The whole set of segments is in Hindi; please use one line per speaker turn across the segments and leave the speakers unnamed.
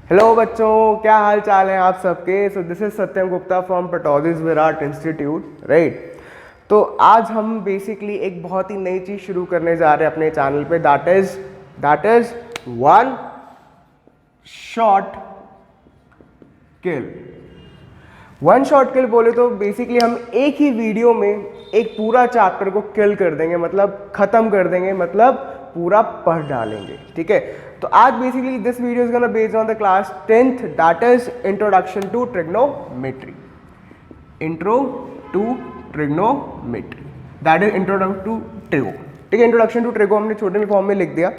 हेलो बच्चों, क्या हाल चाल है आप सबके। So this is Satyam Gupta from Pataudi's Virat institute, right. तो आज हम बेसिकली एक बहुत ही नई चीज़ शुरू करने जा रहे हैं अपने चैनल पे, that is one shot kill. One shot किल बोले तो बेसिकली हम एक ही वीडियो में एक पूरा चैप्टर को किल कर देंगे, मतलब खत्म कर देंगे, मतलब पूरा पढ़ डालेंगे, ठीक है। तो आज basically this video is gonna based on the class 10th, that is introduction to trigonometry. Intro to trigonometry, that is introduction to trigo, ठीक है। इंट्रोडक्शन टू ट्रिगो हमने छोटे में फॉर्म में लिख दिया,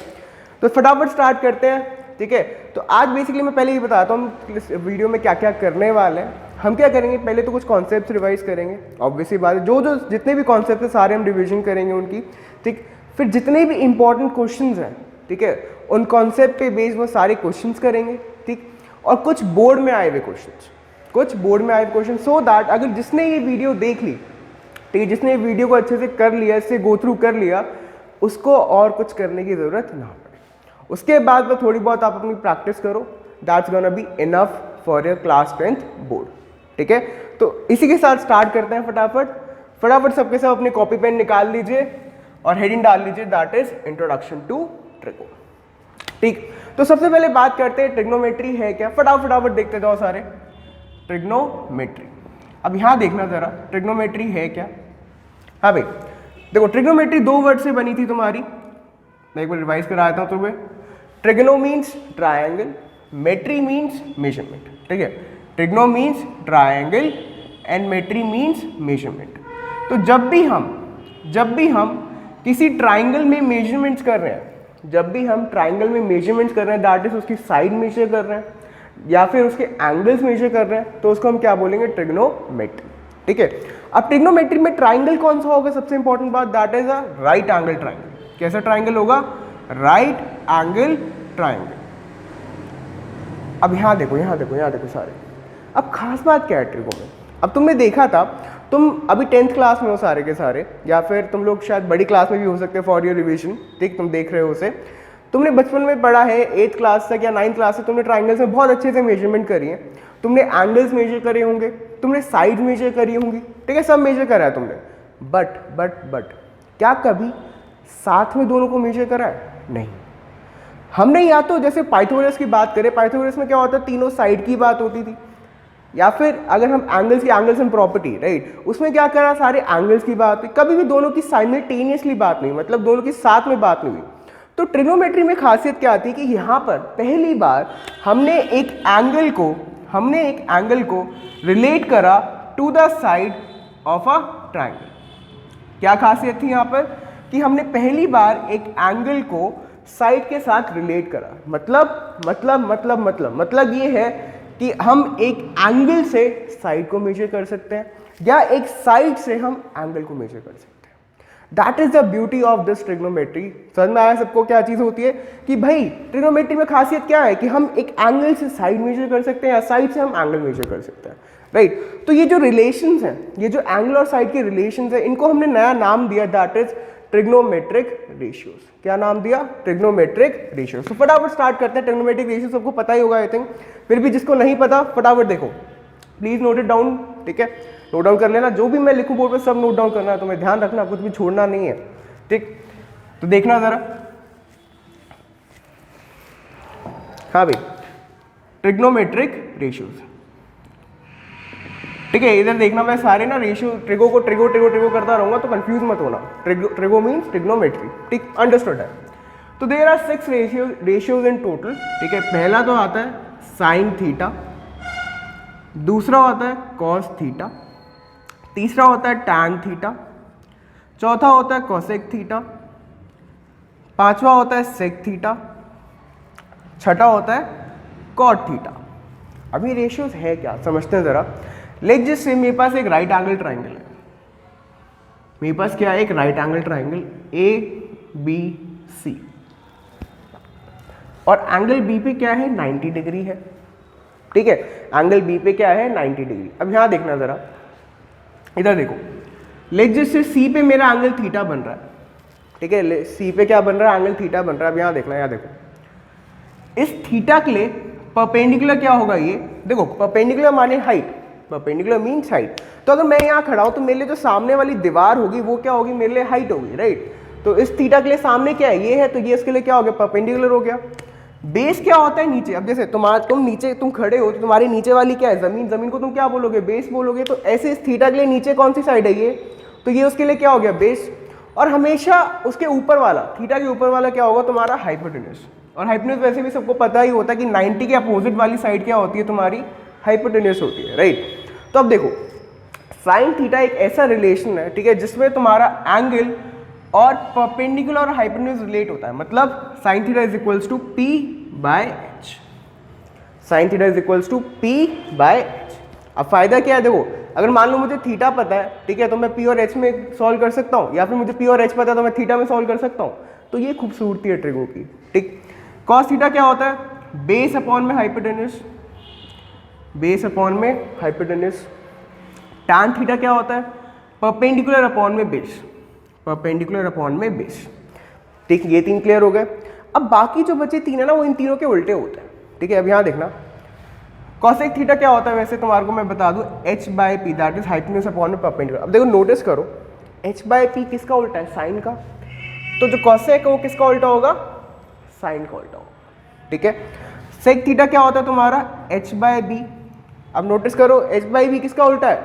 तो फटाफट स्टार्ट करते हैं, ठीक है। तो आज बेसिकली मैं पहले ही बताता हूँ इस वीडियो में क्या क्या करने वाले हैं। हम क्या करेंगे, पहले तो कुछ कॉन्सेप्ट्स रिवाइज करेंगे, ऑब्वियसली बात है। जो जो जितने भी कॉन्सेप्ट है सारे हम रिविजन करेंगे उनकी, ठीक। फिर जितने भी इंपॉर्टेंट क्वेश्चंस हैं, ठीक है, उन कॉन्सेप्ट पे बेस्ड वो सारे क्वेश्चंस करेंगे, ठीक। और कुछ बोर्ड में आए हुए क्वेश्चन, सो दैट अगर जिसने ये वीडियो देख ली, ठीक है, जिसने ये वीडियो को अच्छे से कर लिया, इससे गो थ्रू कर लिया, उसको और कुछ करने की जरूरत ना पड़े। उसके बाद में थोड़ी बहुत आप अपनी प्रैक्टिस करो, that's gonna be enough for your class 10th board, ठीक है। तो इसी के साथ स्टार्ट करते हैं। फटाफट सबके सब अपने कॉपी पेन निकाल लीजिए और हेडिंग डाल लीजिए, that is introduction to trigo, ठीक। तो सबसे पहले बात करते हैं ट्रिग्नोमेट्री है क्या। फटाफट देखते जाओ सारे। ट्रिग्नोमेट्री, अब यहां देखना जरा, ट्रिग्नोमेट्री है क्या। हाँ भाई देखो, ट्रिग्नोमेट्री दो वर्ड से बनी थी तुम्हारी, मैं एक बार रिवाइज करा देता हूं तुम्हें। Trigno means triangle, metry means measurement, ठीक है। Trigno means triangle and metry means measurement. तो जब भी हम किसी ट्राइंगल में मेजरमेंट्स कर रहे हैं, दैट इज उसकी साइड मेजर कर रहे हैं या फिर उसके एंगल्स मेजर कर रहे हैं, तो उसको हम क्या बोलेंगे, ट्रिग्नोमेट्री, ठीक है। अब ट्रिग्नोमेट्री में ट्राइंगल कौन सा होगा, सबसे इंपॉर्टेंट बात, that is a right angle triangle. कैसा ट्राइंगल होगा, राइट एंगल ट्राइंगल। अब यहां देखो सारे। अब खास बात क्या है ट्रिगो में, अब तुमने देखा था, तुम अभी 10th क्लास में हो सारे के सारे, या फिर तुम लोग शायद बड़ी क्लास में भी हो सकते हैं फॉर योर रिविजन, ठीक, तुम देख रहे हो उसे। तुमने बचपन में पढ़ा है 8th क्लास तक या 9th क्लास तक, तुमने ट्राइंगल्स में बहुत अच्छे से मेजरमेंट करी है। तुमने एंगल्स मेजर करे होंगे, तुमने साइड मेजर करी होंगी, ठीक है, सब मेजर करा है तुमने। बट क्या कभी साथ में दोनों को मेजर करा है? नहीं। हमने या तो जैसे पाइथागोरस की बात करें, पाइथागोरस में क्या होता है, तीनों साइड की बात होती थी, या फिर अगर हम एंगल्स एंड प्रॉपर्टी, राइट, उसमें क्या करा, सारे एंगल्स की बात हुई, कभी भी दोनों की साइमल्टेनियसली बात नहीं, मतलब दोनों की साथ में बात नहीं हुई। तो ट्रिग्नोमेट्री में खासियत क्या आती है कि यहाँ पर पहली बार हमने एक एंगल को रिलेट करा to the side of a triangle. क्या खासियत थी यहाँ पर कि हमने पहली बार एक एंगल को साइड के साथ रिलेट करा। मतलब ये है कि हम एक एंगल से साइड को मेजर कर सकते हैं या एक साइड से हम एंगल को मेजर कर सकते हैं। That is the beauty of this trigonometry. समझ में आया सबको क्या चीज होती है कि भाई ट्रिग्नोमेट्री में खासियत क्या है कि हम एक एंगल से साइड मेजर कर सकते हैं या साइड से हम एंगल मेजर कर सकते हैं, राइट। तो ये जो रिलेशंस हैं, ये जो एंगल और साइड के रिलेशंस हैं, इनको हमने नया नाम दिया, दैट इज ट्रिग्नोमेट्रिक रेशियोज। क्या नाम दिया, ट्रिग्नोमेट्रिक रेशियोज। तो फटाफट स्टार्ट करते हैं। ट्रिग्नोमेट्रिक रेशियो सबको पता ही होगा आई थिंक, फिर भी जिसको नहीं पता फटाफट देखो, प्लीज नोट इट डाउन, ठीक है, नोट डाउन कर लेना। जो भी मैं लिखूं बोर्ड पे सब नोट डाउन करना है, तुम्हें ध्यान रखना, कुछ भी छोड़ना नहीं है, ठीक। तो देखना जरा, हाँ भाई, ट्रिग्नोमेट्रिक रेशियोज, ठीक है। इधर देखना, मैं सारे ना रेशियो ट्रिगो को ट्रिगो करता रहूंगा, तो कंफ्यूज मत होना। ट्रिगो मीन्स ट्रिग्नोमेट्री, ठीक, अंडरस्टूड है। तो there are 6 ratios in total, ठीक है। पहला तो आता है साइन थीटा, दूसरा होता है कॉस थीटा, तीसरा होता है टैन थीटा, चौथा होता है कोसेक थीटा, पांचवा होता है सेक थीटा, छठा होता है कॉट थीटा। अभी रेशियोज है क्या समझते हैं जरा। लेट जस्ट से मेरे पास एक राइट एंगल ट्राइंगल है, मेरे पास क्या है, एक राइट एंगल ट्राइंगल ABC, और एंगल B पे क्या है, 90 डिग्री है, ठीक है। एंगल B पे क्या है, 90 डिग्री। अब यहां देखना जरा, इधर देखो, लेट जस्ट से C पे मेरा एंगल थीटा बन रहा है, ठीक है। C पे क्या बन रहा है, एंगल थीटा बन रहा है। अब यहां देखना, यहां देखो, इस थीटा के लिए परपेंडिकुलर क्या होगा ये, देखो परपेंडिकुलर माने हाइट, परपेंडिकुलर मीन्स हाइट। तो अगर मैं यहाँ खड़ा हूँ तो मेरे लिए जो सामने वाली दीवार होगी वो क्या होगी, मेरे लिए हाइट होगी, राइट। तो इस थीटा के लिए सामने क्या है, ये है, तो ये इसके लिए क्या हो गया, परपेंडिकुलर हो गया। बेस क्या होता है, नीचे। अब जैसे तुम नीचे तुम खड़े हो तो तुम्हारी नीचे वाली क्या है, जमीन, जमीन को तुम क्या बोलोगे, बेस बोलोगे। तो ऐसे इस थीटा के लिए नीचे कौन सी साइड है ये, तो ये उसके लिए क्या हो गया, बेस। और हमेशा उसके ऊपर वाला, थीटा के ऊपर वाला क्या होगा, तुम्हारा हाइपोटेन्यूज। और हाइपोटेन्यूज वैसे भी सबको पता ही होता है कि 90 के अपोजिट वाली साइड क्या होती है, तुम्हारी हाइपोटेन्यूज होती है, राइट। तो अब देखो साइन थीटा एक ऐसा रिलेशन है, ठीक है, जिसमें तुम्हारा एंगल और परपेंडिकुलर और हाइपोटेन्यूज रिलेट होता है। मतलब sine theta is equals to P by H, sine theta is equals to P by H. अब फायदा क्या है, देखो अगर मान लो मुझे थीटा पता है, ठीक है, तो मैं पी और एच में सॉल्व कर सकता हूँ, या फिर मुझे पी और एच पता है तो मैं थीटा में सॉल्व कर सकता हूँ। तो ये खूबसूरती है ट्रिगो की, ठीक। कॉस थीटा क्या होता है, बेस अपॉन में हाइपोटेन्यूज, बेस अपॉन में हाइपोटेन्यूज। टैन थीटा क्या होता है, परपेंडिकुलर अपॉन में बेस, परपेंडिकुलर अपॉन में बेस, ठीक। ये तीन क्लियर हो गए। अब बाकी जो बचे तीन है ना, वो इन तीनों के उल्टे होते हैं, ठीक है। अब यहाँ देखना कॉसेक थीटा क्या होता है, वैसे तुम्हारे को मैं बता दूं, h by P, that is hypotenuse upon में परपेंडिकुलर। अब देखो नोटिस करो, h बाय पी किसका उल्टा है, साइन का। तो जो कॉसेक है वो किसका उल्टा होगा, साइन का उल्टा होगा, ठीक है। सेक थीटा क्या होता है तुम्हारा, h बाय बी। अब नोटिस करो h बाय बी किसका उल्टा है,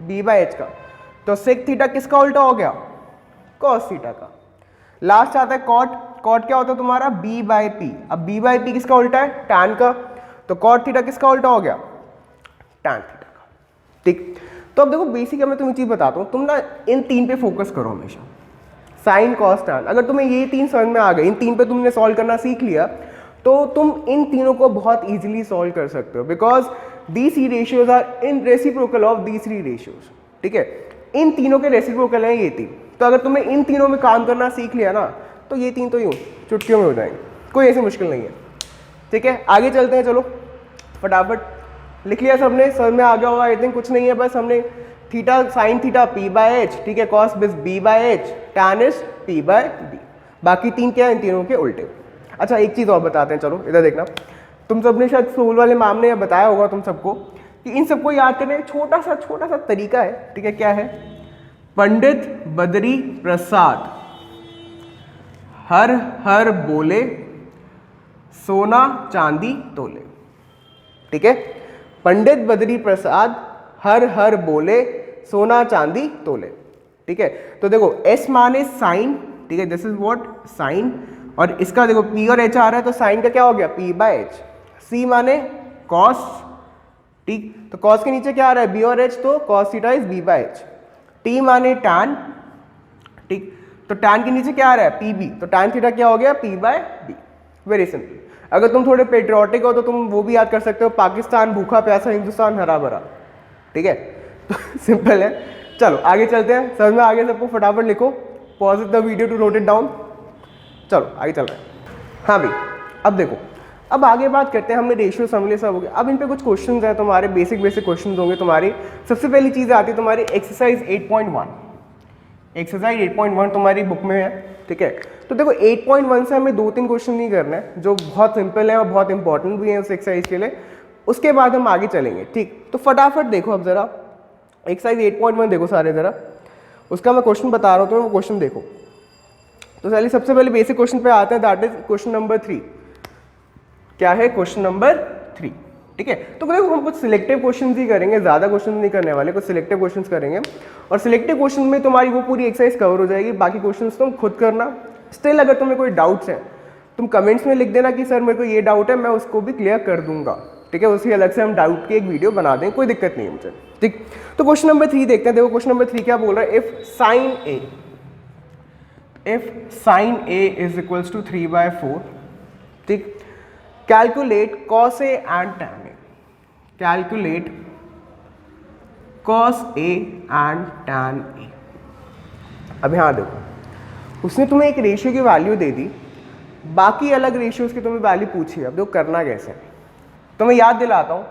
b बाय h का। तो सेक थीटा किसका उल्टा हो गया, कॉस थीटा का। लास्ट आता है कॉट, कॉट क्या होता है तुम्हारा, b बाय पी। अब b बाय पी किसका उल्टा है, टैन का। तो कॉट थीटा किसका उल्टा हो गया, टैन थीटा का, ठीक। तो अब देखो बेसिक मैं तुम्हें चीज बताता हूँ, तुम ना इन तीन पे फोकस करो हमेशा, साइन कॉस टैन। अगर तुम्हें ये तीन समझ में आ गए, इन तीन पे तुमने सॉल्व करना सीख लिया, तो तुम इन तीनों को बहुत इजीली सॉल्व कर सकते हो, because the three ratios are in reciprocal of the three ratios, ठीक है। इन तीनों के रेसिप्रोकल हैं ये तीन। तो अगर तुम्हें इन तीनों में काम करना सीख लिया ना, तो ये तीन तो यूँ चुटकियों में हो जाएंगे, कोई ऐसी मुश्किल नहीं है, ठीक है। आगे चलते हैं, चलो फटाफट लिख लिया सबने, समझ में आ गया होगा आई थिंक। कुछ नहीं है, बस हमने theta sine theta P by H, ठीक है, cos is B by H, tan is P by B. बाकी तीन क्या है, इन तीनों के उल्टे। अच्छा एक चीज़ और बताते हैं, चलो इधर देखना। तुम सबने शायद सोल वाले मैम ने बताया होगा तुम सबको कि इन सबको याद करने छोटा सा तरीका है, ठीक है। क्या है, पंडित बद्री प्रसाद हर हर बोले सोना चांदी तोले, ठीक है। पंडित बद्री प्रसाद हर हर बोले सोना चांदी तोले, ठीक है। तो देखो एस माने साइन, ठीक है, दिस इज व्हाट साइन। और इसका देखो पी और एच आ रहा है, तो साइन का क्या हो गया, पी बाय एच। सी माने कॉस, ठीक, तो कॉस के नीचे क्या आ रहा है, बी और एच, तो cos theta is B by H. T माने टैन, ठीक, तो टैन के नीचे क्या आ रहा है, पी बी, तो टैन थीटा क्या हो गया, P by B. Very simple. अगर तुम थोड़े पेट्रियोटिक हो तो तुम वो भी याद कर सकते हो, पाकिस्तान भूखा प्यासा, हिंदुस्तान हरा भरा, ठीक है। तो सिंपल है। चलो आगे चलते हैं, समझ में आगे सबको, फटाफट लिखो, pause the video to note it down. चलो आगे चल रहे हैं। हाँ भाई अब देखो, अब आगे बात करते हैं, हमने रेशियो समझ लिया, सब हो गया। अब इन पे कुछ क्वेश्चंस हैं तुम्हारे, बेसिक क्वेश्चंस होंगे तुम्हारी। सबसे पहली चीज़ आती है तुम्हारी एक्सरसाइज 8.1। एक्सरसाइज 8.1 तुम्हारी बुक में है, ठीक है। तो देखो 8.1 से हमें 2-3 क्वेश्चन नहीं करना है, जो बहुत सिंपल है और बहुत इंपॉर्टेंट भी है उस एक्सरसाइज के लिए। उसके बाद हम आगे चलेंगे, ठीक। तो फटाफट देखो अब जरा एक्सरसाइज 8.1 देखो सारे जरा, उसका मैं क्वेश्चन बता रहा हूँ, तो वो क्वेश्चन देखो। तो चलिए सबसे पहले बेसिक क्वेश्चन पे आते हैं, दैट इज क्वेश्चन नंबर 3। क्या है क्वेश्चन नंबर 3, ठीक है। तो देखो हम कुछ सिलेक्टिव क्वेश्चंस ही करेंगे, ज़्यादा क्वेश्चन नहीं करने वाले, कुछ सिलेक्टिव क्वेश्चंस करेंगे। और सिलेक्टिव क्वेश्चन में तुम्हारी वो पूरी एक्सरसाइज कवर हो जाएगी, बाकी क्वेश्चंस तुम खुद करना। स्टिल अगर तुम्हें कोई डाउट्स हैं तुम कमेंट्स में लिख देना कि सर मेरे को ये डाउट है, मैं उसको भी क्लियर कर दूंगा, ठीक है। उसकी अलग से हम डाउट की एक वीडियो बना दें, कोई दिक्कत नहीं है मुझे, ठीक। तो क्वेश्चन नंबर 3 देखते हैं। देखो क्वेश्चन नंबर 3 क्या बोल रहा है, if sine A is equals to 3/4, ठीक, calculate cos A and tan A, calculate cos A and tan A। अब यहाँ देखो उसने तुम्हें एक रेशियो की वैल्यू दे दी, बाकी अलग रेशियोज की तुम्हें वैल्यू पूछी है। अब देखो करना कैसे है, तो मैं याद दिलाता हूँ।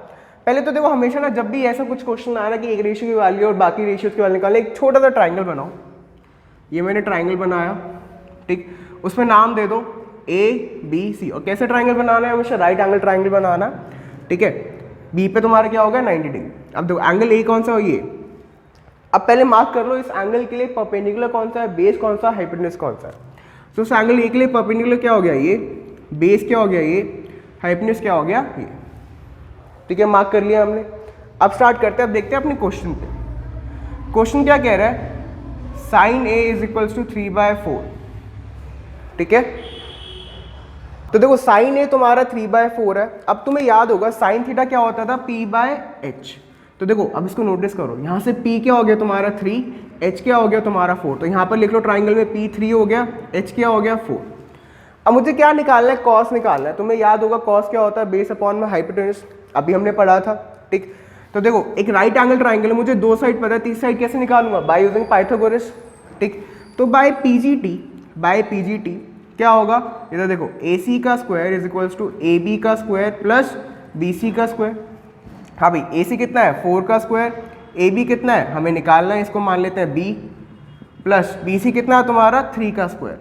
पहले तो देखो हमेशा ना जब भी ऐसा कुछ क्वेश्चन आया ना कि एक रेशियो की वैल्यू और बाकी रेशियोज की वैल्यू निकालने, एक छोटा सा ट्राइंगल बनाओ। ये मैंने ट्राइंगल बनाया, ठीक, उसमें नाम दे दो ABC, और कैसे ट्राइंगल बनाना है, हमेशा राइट एंगल ट्राइंगल बनाना, ठीक है। बी पे तुम्हारा क्या होगा 90 डिग्री। अब देखो एंगल ए कौन सा हो, ये। अब पहले मार्क कर लो इस एंगल के लिए परपेंडिकुलर कौन सा है, बेस कौन सा, हाइपोटेन्यूज कौन सा है। तो उस एंगल ए के लिए परपेंडिकुलर क्या हो गया ये, बेस क्या हो गया ये, हाइपोटेन्यूज क्या हो गया ये, ठीक है। मार्क कर लिया हमने। अब स्टार्ट करते हैं, अब देखते हैं अपने क्वेश्चन पे। क्वेश्चन क्या कह रहा है, sine A is equals to 3/4, ठीक है। तो देखो साइन ए तुम्हारा 3/4 है। अब तुम्हें याद होगा साइन थीटा क्या होता था, P/H। तो देखो अब इसको नोटिस करो, यहाँ से P क्या हो गया तुम्हारा 3, H क्या हो गया तुम्हारा 4। तो यहाँ पर लिख लो ट्राइंगल में P 3 हो गया, H क्या हो गया 4। अब मुझे क्या निकालना है, कॉस निकालना है। तुम्हें याद होगा कॉस क्या होता है, बेस अपॉन में हाइपोटेन्यूज, अभी हमने पढ़ा था, ठीक। तो देखो एक राइट एंगल ट्राइंगल है, मुझे दो साइड पता है, तीसरी साइड कैसे निकालूंगा, बाय यूजिंग पाइथागोरस, ठीक। तो बाय पीजीटी क्या होगा, इधर देखो AC का square is equals to AB का स्क्वायर प्लस BC का स्क्वायर। हाँ भाई AC कितना है 4 का स्क्वायर, AB कितना है हमें निकालना है, इसको मान लेते हैं B, प्लस BC कितना है तुम्हारा 3 का स्क्वायर।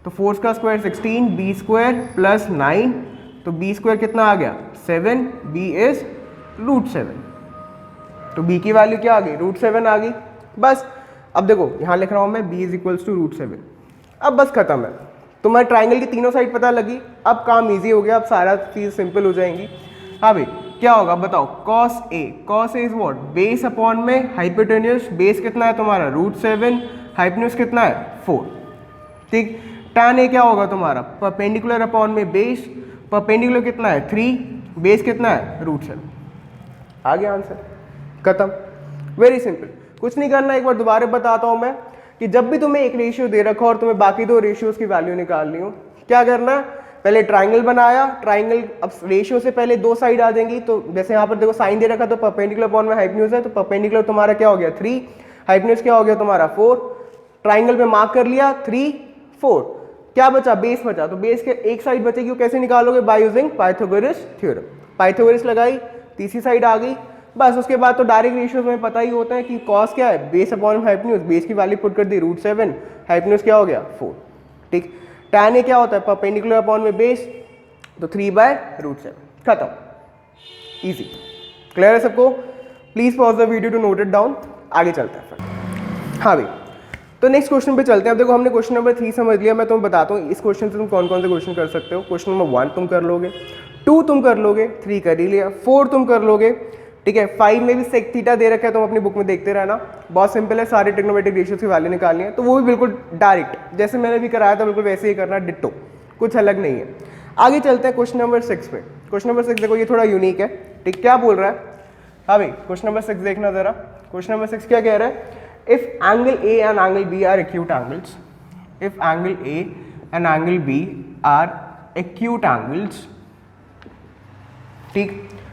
तो 4 का स्क्वायर 16, B स्क्वायर प्लस 9, तो B स्क्वायर कितना आ गया 7, B इज √7। तो B की वैल्यू क्या आ गई, √7 आ गई। बस अब देखो यहाँ लिख रहा हूँ मैं B इज इक्वल्स टू √7। अब बस खत्म है, तुम्हारे ट्राइंगल की तीनों साइड पता लगी, अब काम इजी हो गया, अब सारा चीज़ सिंपल हो जाएंगी। हाँ भाई क्या होगा बताओ, cos A is what, base upon में हाइपोटेन्यूज, बेस कितना है तुम्हारा √7, हाइपोटेन्यूज कितना है 4, ठीक। tan ए क्या होगा तुम्हारा परपेंडिकुलर अपॉन में बेस, परपेंडिकुलर कितना है 3, बेस कितना है √7। आ गया आंसर, खत्म, वेरी सिंपल। कुछ नहीं करना, एक बार दोबारा बताता हूं मैं कि जब भी तुम्हें एक रेशियो दे रखा हो और तुम्हें बाकी दो रेशियोज की वैल्यू निकालनी हो, क्या करना है, पहले ट्राइंगल बनाया, ट्राइंगल अब रेशियो से पहले दो साइड आ जाएंगी। तो जैसे यहाँ पर देखो साइन दे रखा तो परपेंडिकुलर अपॉन में हाइपोटेन्यूज है, तो परपेंडिकुलर तुम्हारा क्या हो गया 3, हाइपोटेन्यूज क्या हो गया तुम्हारा 4। ट्राइंगल पे मार्क कर लिया 3 4, क्या बचा बेस बचा, तो बेस के एक साइड बचेगी, वो कैसे निकालोगे, by using Pythagoras theorem. Pythagoras लगाई, तीसरी साइड आ गई, बस उसके बाद तो डायरेक्ट रेशियोज में पता ही होता है कि कॉस क्या है, बेस अपॉन हाइपोटेन्यूज, बेस की वैल्यू पुट कर दी √7, हाइपोटेन्यूज क्या हो गया 4, ठीक। tan ए क्या होता है परपेंडिकुलर अपॉन में बेस, तो 3/√7, खत्म, इजी। क्लियर है सबको, please pause the video to note it down, आगे चलते हैं फिर। हाँ भाई तो नेक्स्ट क्वेश्चन पे चलते हैं। अब देखो हमने क्वेश्चन नंबर 3 समझ लिया, मैं तुम्हें बताता हूँ इस क्वेश्चन से तुम कौन कौन से क्वेश्चन कर सकते हो। क्वेश्चन नंबर 1 तुम कर लोगे, 2 तुम कर लोगे, 3 कर ही लिया, 4 तुम कर लोगे, ठीक है। 5 में भी सेक थीटा दे रखा है, तुम अपनी बुक में देखते रहना, बहुत सिंपल है, सारे ट्रिग्नोमेट्रिक रेशियोज की वैल्यू निकालनी है, तो वो भी बिल्कुल डायरेक्ट जैसे मैंने भी कराया था बिल्कुल वैसे ही करना, डिट्टो, कुछ अलग नहीं है। आगे चलते हैं क्वेश्चन नंबर 6 पे। क्वेश्चन नंबर 6 देखो ये थोड़ा यूनिक है, ठीक। क्या बोल रहा है, हाँ भाई क्वेश्चन नंबर 6 देखना जरा। क्वेश्चन नंबर 6 क्या कह रहा है, if angle A and angle B are acute angles, if angle A and angle B are acute angles, ठीक।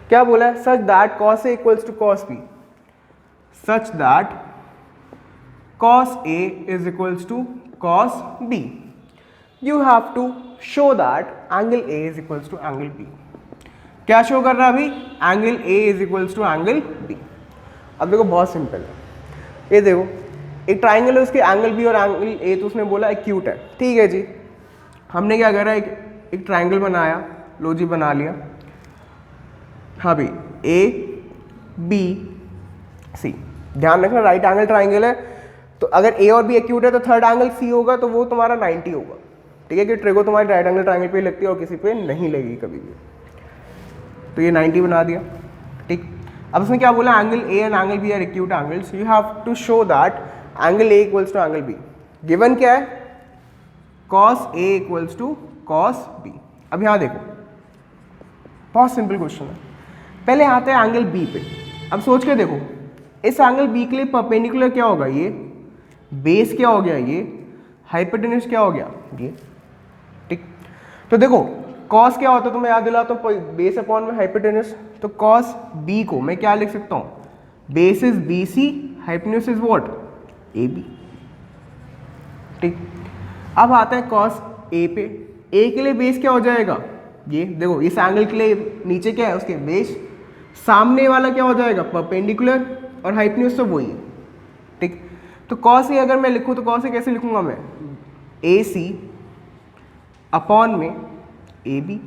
क्या बोला है, such that cos A equals to cos B, such that cos A is equals to cos B, you have to show that angle A is equals to angle B। क्या शो कर रहा है अभी, angle A is equals to angle B। अब देखो बहुत सिंपल है, ये देखो एक ट्राइंगल है, उसके एंगल बी और एंगल ए तो उसने बोला एक्यूट है, ठीक है जी। हमने क्या करा, एक ट्राइंगल बनाया, लो जी बना लिया, हाँ भाई ए बी सी, ध्यान रखना राइट एंगल ट्राइंगल है, तो अगर ए और बी एक्यूट है तो थर्ड एंगल सी होगा, तो वो तुम्हारा 90 होगा, ठीक है। कि ट्रिगो तुम्हारी राइट एंगल ट्राइंगल पे लगती है और किसी पे नहीं लगेगी कभी भी, तो ये 90 बना दिया, ठीक। अब उसने क्या बोला, angle A and angle B are acute angles, you have to show that angle A equals to angle B. Given क्या है, cos A equals to cos B. अब यहाँ देखो बहुत सिंपल क्वेश्चन है, पहले आते हैं एंगल बी पे। अब सोच के देखो इस एंगल बी के लिए परपेंडिकुलर क्या होगा, ये बेस क्या हो गया, ये हाइपोटेन्यूज क्या हो गया ये, ठीक। तो देखो कॉस क्या होता है तुम्हें याद दिलाता हूँ, बेस अपॉन में हाइपोटेन्यूज, तो कॉस बी को मैं क्या लिख सकता हूँ, base is B C, hypotenuse is what A B, ठीक। अब आता है कॉस ए पे, ए के लिए बेस क्या हो जाएगा, ये देखो इस एंगल के लिए नीचे क्या है उसके बेस, सामने वाला क्या हो जाएगा परपेंडिकुलर, और हाइपोटेन्यूज तो वही है, ठीक। तो कॉस ए अगर मैं लिखूँ तो कॉस ए कैसे लिखूंगा मैं, ए सी अपॉन में ए बी,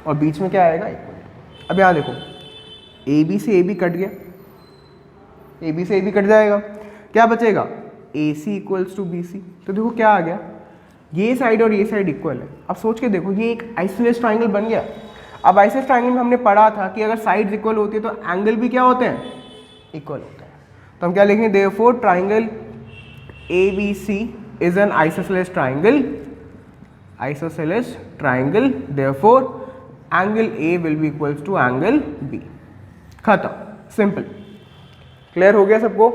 और बीच में क्या आएगा इक्वल। अब यहाँ देखो ए बी से ए बी कट गया, ए बी से ए बी कट जाएगा, क्या बचेगा ए सी इक्वल्स टू बी सी। तो देखो क्या आ गया, ये साइड और ये साइड इक्वल है। अब सोच के देखो ये एक आइसोसेलेस ट्राइंगल बन गया। अब आइसोसेलेस ट्राइंगल में हमने पढ़ा था कि अगर साइड्स इक्वल होती है तो एंगल भी क्या होते हैं, इक्वल होते हैं। तो हम क्या लिखेंगे, therefore triangle A B C is an isosceles triangle, isosceles triangle, therefore angle A will be equals to angle B. खत्म, सिंपल, क्लियर हो गया सबको,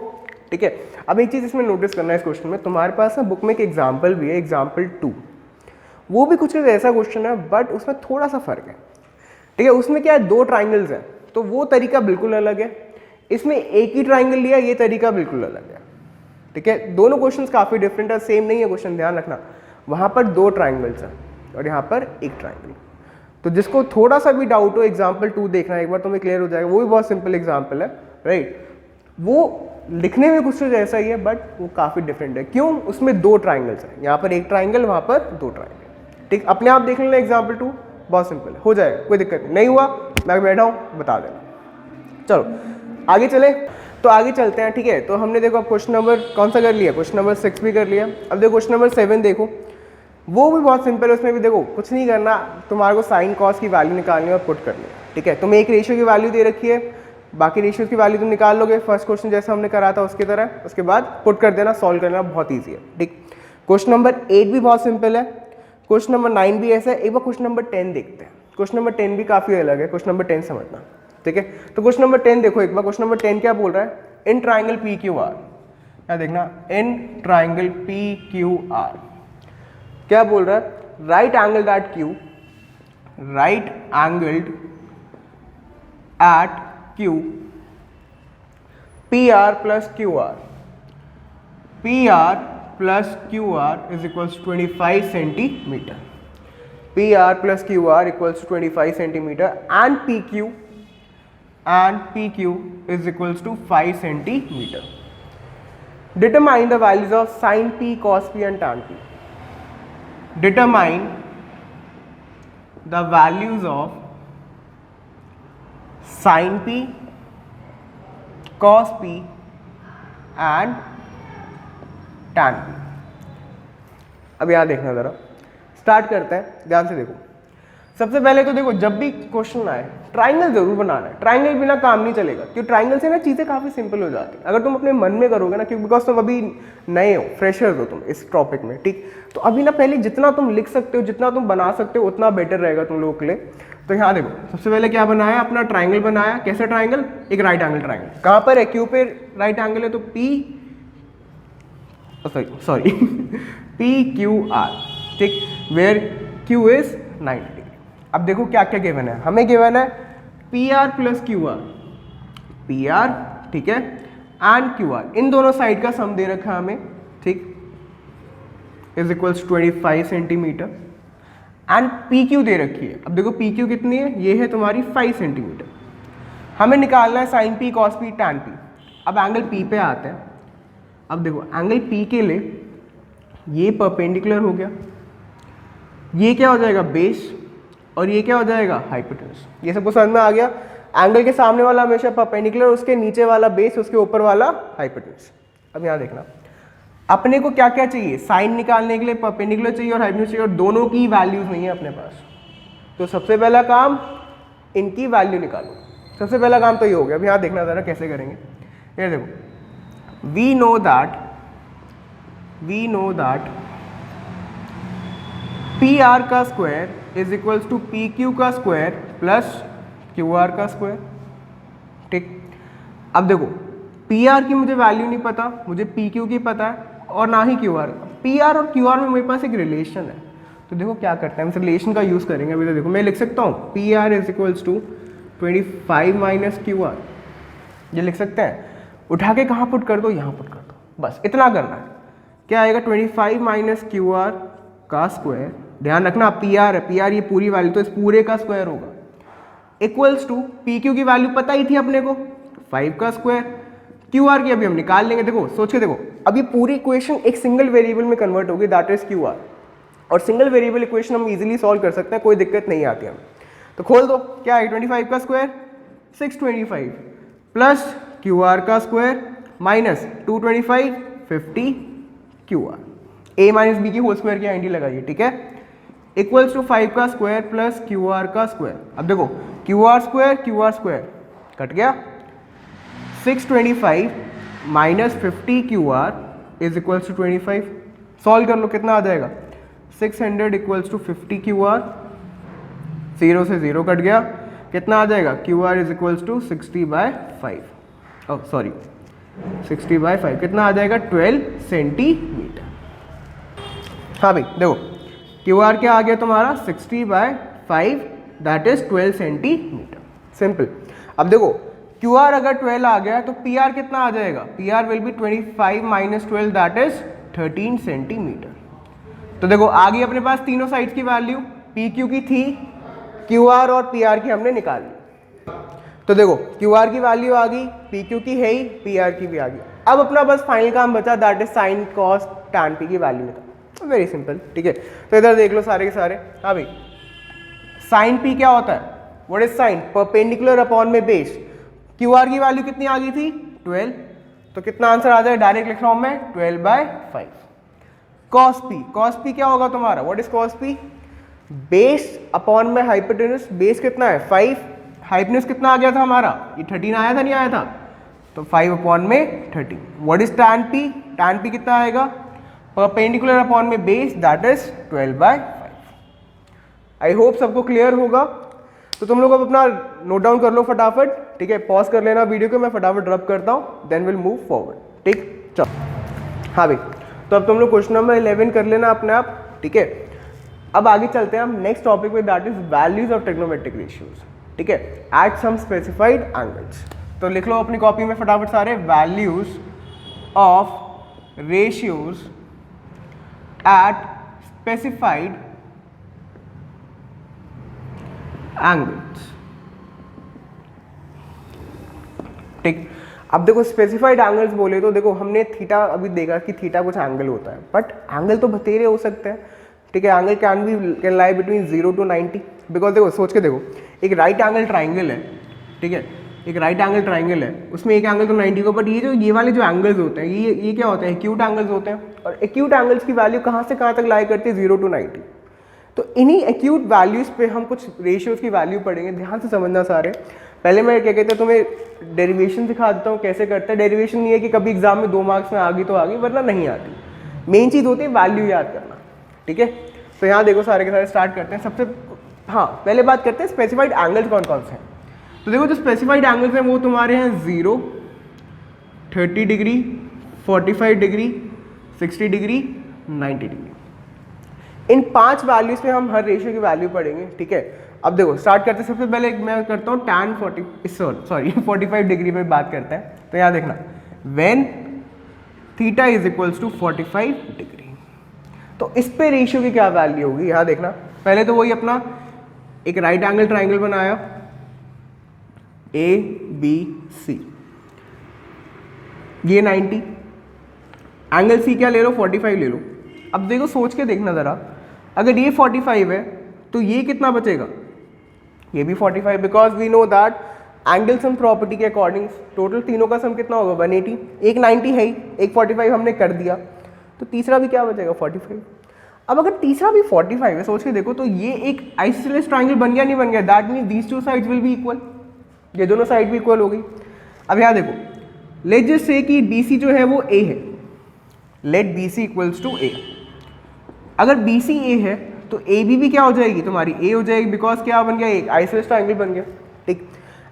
ठीक है। अब एक चीज़ इसमें नोटिस करना है इस क्वेश्चन में, तुम्हारे पास ना बुक में एक एग्जाम्पल भी है, एग्जाम्पल 2, वो भी कुछ ऐसा क्वेश्चन है बट उसमें थोड़ा सा फर्क है, ठीक है। उसमें क्या है, दो ट्राइंगल्स हैं तो वो तरीका बिल्कुल अलग है, इसमें एक ही ट्राइंगल लिया, ये तरीका बिल्कुल अलग है, ठीक है। दोनों क्वेश्चंस काफ़ी डिफरेंट है, सेम नहीं है क्वेश्चन, ध्यान रखना। वहाँ पर दो ट्राइंगल्स हैं और यहाँ पर एक ट्राइंगल। तो जिसको थोड़ा सा भी डाउट हो एग्जाम्पल 2 देखना, एक बार तुम्हें क्लियर हो जाएगा। वो भी बहुत सिंपल एग्जाम्पल है, राइट। वो लिखने में कुछ जैसा ही है बट वो काफ़ी डिफरेंट है। क्यों, उसमें दो ट्राइंगल्स हैं, यहाँ पर एक ट्राइंगल, वहाँ पर दो ट्राइंगल, ठीक। अपने आप देख लेना एग्जाम्पल 2, बहुत सिंपल है, हो जाएगा, कोई दिक्कत नहीं। नहीं हुआ मैं बैठा हूँ, बता देना। चलो आगे चले, तो आगे चलते हैं, ठीक है। तो हमने देखो अब क्वेश्चन नंबर कौन सा कर लिया, क्वेश्चन नंबर 6 भी कर लिया। अब देखो क्वेश्चन नंबर 7 देखो, वो भी बहुत सिंपल है। उसमें भी देखो कुछ नहीं करना, तुम्हारे को साइन कॉस की वैल्यू निकालनी है और पुट करनी है, ठीक है। तुम्हें एक रेशियो की वैल्यू दे रखी है, बाकी रेशियोज की वैल्यू तुम निकाल लोगे, फर्स्ट क्वेश्चन जैसा हमने करा था उसकी तरह, उसके बाद पुट कर देना, सॉल्व करना बहुत ईजी है, ठीक। क्वेश्चन नंबर 8 भी बहुत सिंपल है, क्वेश्चन नंबर 9 भी ऐसा है। एक बार क्वेश्चन नंबर 10 देखते हैं, क्वेश्चन नंबर 10 भी काफ़ी अलग है, क्वेश्चन नंबर 10 समझना, ठीक है। तो क्वेश्चन नंबर 10 देखो एक बार, क्वेश्चन नंबर 10 क्या बोल रहा है, in triangle P Q R, क्या देखना, in triangle P Q R क्या बोल रहा है, right angled at Q, right angled at Q, P R plus Q are, P R plus Q R is equals 25 centimetre, P R plus Q are equals 25 centimetre, and P Q is equals to 5 centimeter. Determine the values of sin p, cos p and tan p. Determine the values of sin p, cos p and tan p. अब यहाँ देखना जरा, स्टार्ट करते हैं, ध्यान से देखो। सबसे पहले तो देखो जब भी क्वेश्चन आए ट्राइंगल जरूर बनाना है, ट्राइंगल बिना काम नहीं चलेगा, क्योंकि ट्राइंगल से ना चीज़ें काफ़ी सिंपल हो जाती हैं अगर तुम अपने मन में करोगे ना, क्योंकि बिकॉज तुम अभी नए हो, फ्रेशर हो तुम इस टॉपिक में, ठीक। तो अभी ना पहले जितना तुम लिख सकते हो, जितना तुम बना सकते हो, उतना बेटर रहेगा तुम लोगों के लिए। तो यहाँ देखो सबसे पहले क्या बनाया, अपना ट्राइंगल बनाया। कैसा ट्राइंगल, एक राइट एंगल ट्राइंगल। कहाँ पर है, क्यू पे राइट एंगल है, तो सॉरी पी क्यू आर, ठीक, वेयर क्यू इज 90 डिग्री। अब देखो क्या क्या गिवन है, हमें गिवन है P R plus Q are, P R, ठीक है, एंड क्यू आर, इन दोनों साइड का सम दे रखा है हमें, ठीक, is equals 25 centimetre, and P Q दे रखी है। अब देखो पी क्यू कितनी है, ये है तुम्हारी 5 सेंटीमीटर। हमें निकालना है sine P, cos P, tan P. अब एंगल पी पे आते हैं। अब देखो एंगल पी के लिए ये परपेंडिकुलर हो गया, ये क्या हो जाएगा, बेस, और ये क्या हो जाएगा, हाइपोटेन्यूस। ये सबको समझ में आ गया। एंगल के सामने वाला हमेशा परपेंडिकुलर, उसके नीचे वाला बेस, उसके ऊपर वाला हाइपोटेन्यूस। अब यहाँ देखना अपने को क्या क्या चाहिए, साइन निकालने के लिए परपेंडिकुलर चाहिए और हाइपोटेन्यूस चाहिए, और दोनों की वैल्यूज नहीं है अपने पास। तो सबसे पहला काम इनकी वैल्यू निकालो, सबसे पहला काम तो ये हो गया। अब यहाँ देखना जरा कैसे करेंगे, ये देखो, we know that P R का square is equals to P Q का स्क्वायर प्लस क्यू आर का स्क्वायर, ठीक। अब देखो पी आर की मुझे वैल्यू नहीं पता, मुझे पी क्यू की पता है, और ना ही क्यू आर। पी आर और क्यू आर में मेरे पास एक रिलेशन है, तो देखो क्या करते हैं, हम रिलेशन का यूज़ करेंगे। अभी तो देखो मैं लिख सकता हूँ P R is equals to 25 minus Q R, ये लिख सकते हैं। उठा के कहाँ पुट कर दो, यहाँ पुट कर दो, बस इतना करना है। क्या आएगा, 25 माइनस क्यू आर का स्क्वायर, ध्यान रखना पी आर है, पी आर ये पूरी वैल्यू, तो इस पूरे का स्क्वायर होगा, इक्वल्स टू पी क्यू की वैल्यू पता ही थी अपने को, 5 का स्क्वायर, क्यू आर की अभी हम निकाल लेंगे। देखो सोच के देखो, अभी पूरी इक्वेशन एक सिंगल वेरिएबल में कन्वर्ट होगी, दैट इज क्यू आर। और सिंगल वेरिएबल इक्वेशन हम इजीली सॉल्व कर सकते हैं, कोई दिक्कत नहीं आती हमें। तो खोल दो, क्या है 25 का स्क्वायर 625 प्लस क्यू आर का square minus 225 50 Q R, A minus B की होल स्क्वायर की आइडेंटिटी लगाइए, ठीक है, इक्वल्स टू 5 का स्क्वायर प्लस क्यू आर का स्क्वायर। अब देखो क्यू आर स्क्वायर कट गया, 625 minus 50 Q R is equals to 25, solve कर लो कितना आ जाएगा 600 इक्वल्स टू 50 क्यू आर, 0 से 0 कट गया, कितना आ जाएगा Q R is equals to 60/5, oh sorry 60/5 कितना आ जाएगा 12 सेंटीमीटर। हाँ भाई देखो क्यू आर क्या आ गया तुम्हारा 60/5 दैट इज 12 सेंटीमीटर, सिंपल। अब देखो क्यू आर अगर 12 आ गया तो पी आर कितना आ जाएगा, P R will be 25 minus 12 that is 13 centimetre. तो देखो आ गई अपने पास तीनों साइड्स की वैल्यू, पी क्यू की थी, क्यू आर और पी आर की हमने निकाल ली। तो देखो क्यू आर की वैल्यू आ गई, पी क्यू की है ही, पी आर की भी आ गई। अब अपना बस फाइनल काम बचा that is sign cos tan P की वैल्यू निकाल, वेरी सिंपल, ठीक है। तो इधर देख लो सारे के सारे, हाँ भाई साइन पी क्या होता है, what is sine, perpendicular upon में बेस। क्यू आर की वैल्यू कितनी आ गई थी 12, तो कितना आंसर आ जाए डायरेक्ट लिख रहा हूं मैं 12/5। कॉस पी क्या होगा तुम्हारा, what is cos P, base upon में हाइपोटेनस, बेस कितना है 5, हाइपोटेनस कितना आ गया था हमारा, ये 13 आया था नहीं आया था, तो 5 अपॉन में 13। व्हाट इज टैन पी कितना आएगा, परपेंडिकुलर अपॉन में base that is 12/5। I hope सबको क्लियर होगा। तो तुम लोग अब अपना नोट डाउन कर लो फटाफट, ठीक है, पॉज कर लेना वीडियो को, मैं फटाफट रब करता हूँ, देन विल मूव फॉरवर्ड, ठीक चलो। हाँ भाई तो अब तुम लोग क्वेश्चन नंबर 11 कर लेना अपने आप, ठीक है। अब आगे चलते हैं हम नेक्स्ट टॉपिक में that is values of trigonometric ratios, ठीक है, एट सम स्पेसिफाइड एंगल्स। तो लिख लो अपनी कॉपी में फटाफट सारे, values of ratios eight specified angles, ठीक। अब देखो स्पेसिफाइड एंगल्स बोले तो देखो हमने थीटा अभी देखा कि थीटा कुछ एंगल होता है, बट एंगल तो बतेरे हो सकते हैं, ठीक है। Angle can lie between 0 to 90, because देखो सोच के देखो एक राइट एंगल ट्राइंगल है, ठीक है, एक राइट एंगल ट्राइंगल है, उसमें एक एंगल तो 90 को, बट ये वाले जो एंगल्स होते हैं ये क्या होते हैं, एक्यूट एंगल्स होते हैं, और एक्यूट एंगल्स की वैल्यू कहाँ से कहाँ तक लाई करती है 0 to 90। तो इन्हीं एक्यूट वैल्यूज पे हम कुछ रेशियोज की वैल्यू पढ़ेंगे, ध्यान से समझना सारे। पहले मैं क्या कहते हैं तुम्हें डेरिवेशन सिखा देता हूँ कैसे करते हैं। डेरिवेशन नहीं है कि कभी एग्जाम में 2 मार्क्स में आ गई तो आ गई, वरना नहीं आती। मेन चीज़ होती है वैल्यू याद करना, ठीक है। तो यहाँ देखो सारे के सारे स्टार्ट करते हैं। सबसे हाँ पहले बात करते हैं स्पेसिफाइड एंगल्स कौन कौन से हैं। तो देखो जो स्पेसिफाइड एंगल्स हैं वो तुम्हारे हैं 0, 30 डिग्री, 45 डिग्री, 60 डिग्री, 90 डिग्री। इन 5 वैल्यूज पे हम हर रेशियो की वैल्यू पढ़ेंगे, ठीक है। अब देखो स्टार्ट करते हैं, सबसे पहले मैं करता हूँ tan 45 डिग्री पे बात करते हैं। तो यहाँ देखना when theta is equals to 45 degree, तो इस पे रेशियो की क्या वैल्यू होगी, यहाँ देखना। पहले तो वही अपना एक राइट एंगल ट्राइंगल बनाया ABC, ये 90, एंगल C क्या ले लो 45 ले लो। अब देखो सोच के देखना ज़रा, अगर ये 45 है तो ये कितना बचेगा, ये भी 45, because we know that angle sum property के अकॉर्डिंग टोटल तीनों का सम कितना होगा 180, एक 90 है ही, एक 45 हमने कर दिया, तो तीसरा भी क्या बचेगा 45। अब अगर तीसरा भी 45 है, सोच के देखो, तो ये एक आइसोसेलेस ट्राइंगल बन गया नहीं बन गया, that mean these 2 sides will be equal, ये दोनों साइड भी इक्वल हो गई। अब यहाँ देखो लेट्स जस्ट से कि BC जो है वो A है, let BC equals to A। अगर BC A है तो AB भी क्या हो जाएगी तुम्हारी A हो जाएगी, बिकॉज क्या बन गया, एक आइसोसेलेस ट्राइंगल बन गया, ठीक।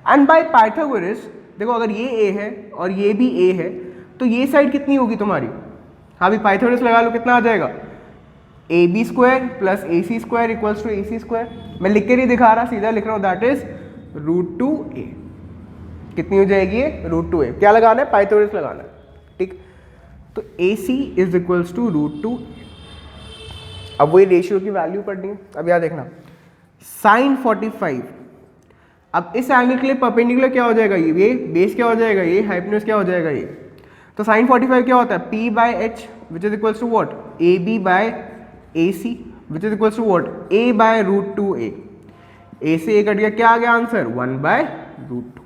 एंड बाय पाइथागोरस देखो अगर ये A है और ये भी A है तो ये साइड कितनी होगी तुम्हारी, हाँ भी पाइथागोरस लगा लो, कितना आ जाएगा AB square plus AC square equals to AC square. मैं लिख के नहीं दिखा रहा, सीधा लिख रहा हूँ, दैट इज √2a। कितनी हो जाएगी ये √2a, क्या लगाना है पाइथागोरस लगाना है, ठीक। तो AC इज इक्वल्स टू √2। अब वही रेशियो की वैल्यू पढ़नी है। अब यहाँ देखना साइन 45, अब इस एंगल के लिए परपेंडिकुलर क्या हो जाएगा, ये बेस क्या हो जाएगा, ये हाइपोटेनस क्या हो जाएगा ये। तो साइन 45 क्या होता है P/H which is equals to what AB/AC, which is equals to what, a by root two A. a से a कट गया, क्या आ गया आंसर, 1 बाय रूट टू।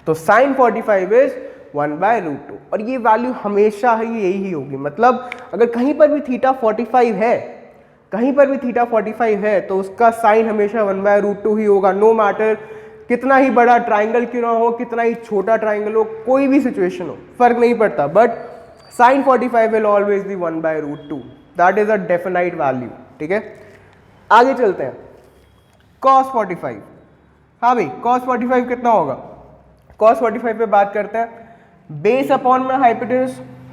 तो sine 45 is 1 by root two, और ये वैल्यू हमेशा ही यही होगी। मतलब अगर कहीं पर भी थीटा 45 है, कहीं पर भी थीटा 45 है, तो उसका साइन हमेशा 1 बाय रूट टू ही होगा। नो मैटर कितना ही बड़ा ट्राइंगल क्यों ना हो, कितना ही छोटा ट्राइंगल हो, कोई भी सिचुएशन हो, फर्क नहीं पड़ता, but sine 45 will always be 1 by root two. That is a definite value. ठीक है, आगे चलते हैं। cos 45, हाँ भाई cos 45 कितना होगा, cos 45 पे बात करते हैं। बेस अपॉन में हाइपोटेन्यूज,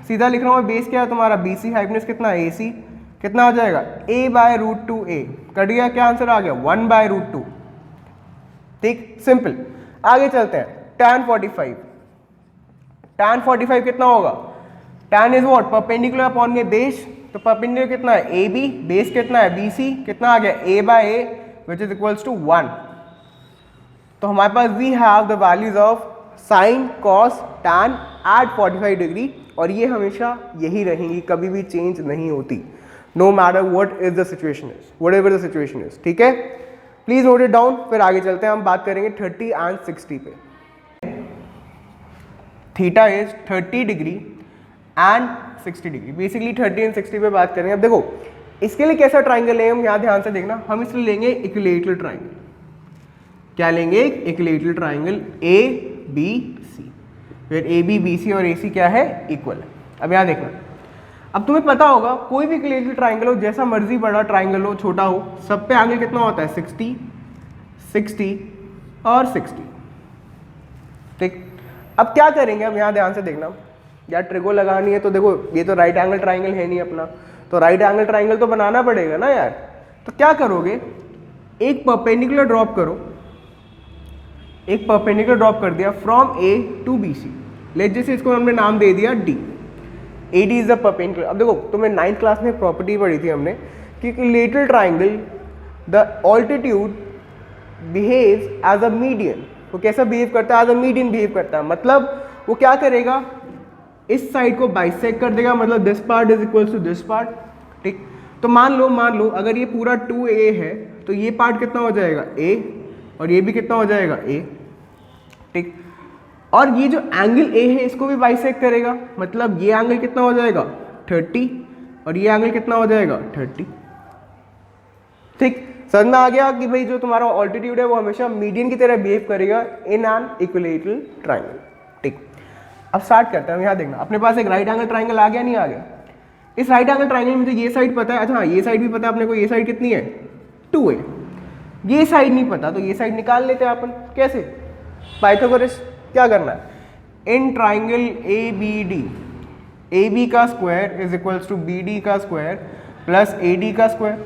सीधा लिख रहा हूँ, बेस क्या है तुम्हारा BC, हाइपोटेन्यूज कितना है AC, कितना हो जाएगा a by root two A, cut गया, क्या आंसर आ गया 1 बाय रूट टू। ठीक, सिंपल। आगे चलते हैं, tan 45, tan 45 कितना होगा, tan is what, perpendicular upon में बेस, तो परपेंडिकुलर कितना है AB, बेस कितना है BC, कितना आ गया a by a which is equals to 1। तो हमारे पास we have the values of sine cos tan at 45 degree, और ये हमेशा यही रहेंगी, कभी भी चेंज नहीं होती, no matter what is the situation is, whatever the situation is. ठीक है, प्लीज नोट इट डाउन। फिर आगे चलते हैं, हम बात करेंगे 30 एंड 60 पे। Theta is 30 degree and 60 degree, basically 30 and 60 पे बात करेंगे। अब देखो इसके लिए कैसा ट्राइंगल लेंगे हम, यहाँ ध्यान से देखना, हम इसलिए लेंगे इक्विलैटरल ट्राइंगल। क्या लेंगे, इक्विलैटरल ट्राइंगल ABC, फिर AB BC और AC क्या है, इक्वल है। अब यहाँ देखना, अब तुम्हें पता होगा कोई भी इक्विलैटरल ट्राइंगल हो, जैसा मर्जी बड़ा ट्राइंगल हो छोटा हो, सब पे एंगल कितना होता है 60 60 और 60। ठीक, अब क्या करेंगे, अब यहाँ ध्यान से देखना, यार ट्रिगो लगानी है तो देखो ये तो राइट एंगल ट्राइंगल है नहीं अपना, तो राइट एंगल ट्राइंगल तो बनाना पड़ेगा ना यार। तो क्या करोगे, एक परपेंडिकुलर ड्रॉप करो, एक परपेंडिकुलर ड्रॉप कर दिया from A to BC, let जैसे इसको हमने नाम दे दिया D, AD is the perpendicular. अब देखो तुम्हें 9th क्लास में प्रॉपर्टी पढ़ी थी हमने कि equilateral triangle the altitude behaves as a median. वो कैसा बिहेव करता है, एज अ मीडियन बिहेव करता है, मतलब वो क्या करेगा, इस साइड को बाइसेक्ट कर देगा, मतलब this part is equals to this part. ठीक, तो मान लो अगर ये पूरा 2A है तो ये पार्ट कितना हो जाएगा A, और ये भी कितना हो जाएगा A। ठीक, और ये जो एंगल A है इसको भी बाइसेक्ट करेगा, मतलब ये एंगल कितना हो जाएगा 30, और ये एंगल कितना हो जाएगा 30। ठीक, समझ में आ गया कि भाई जो तुम्हारा ऑल्टीट्यूड है वो हमेशा मीडियन की तरह बिहेव करेगा इन एन इक्विलैटरल ट्राइंगल। ठीक, अब स्टार्ट करते हैं। यहाँ देखना, अपने पास एक राइट एंगल ट्राइंगल आ गया, नहीं आ गया। इस राइट एंगल ट्राइंगल में मुझे ये साइड पता है, अच्छा ये साइड भी पता है अपने को, ये साइड कितनी है 2A, ये साइड नहीं पता तो ये साइड निकाल लेते हैं अपन। कैसे, पाइथागोरस। क्या करना है, इन ट्राइंगल ABD, AB का square is equals to BD का स्क्वायर प्लस AD का स्क्वायर।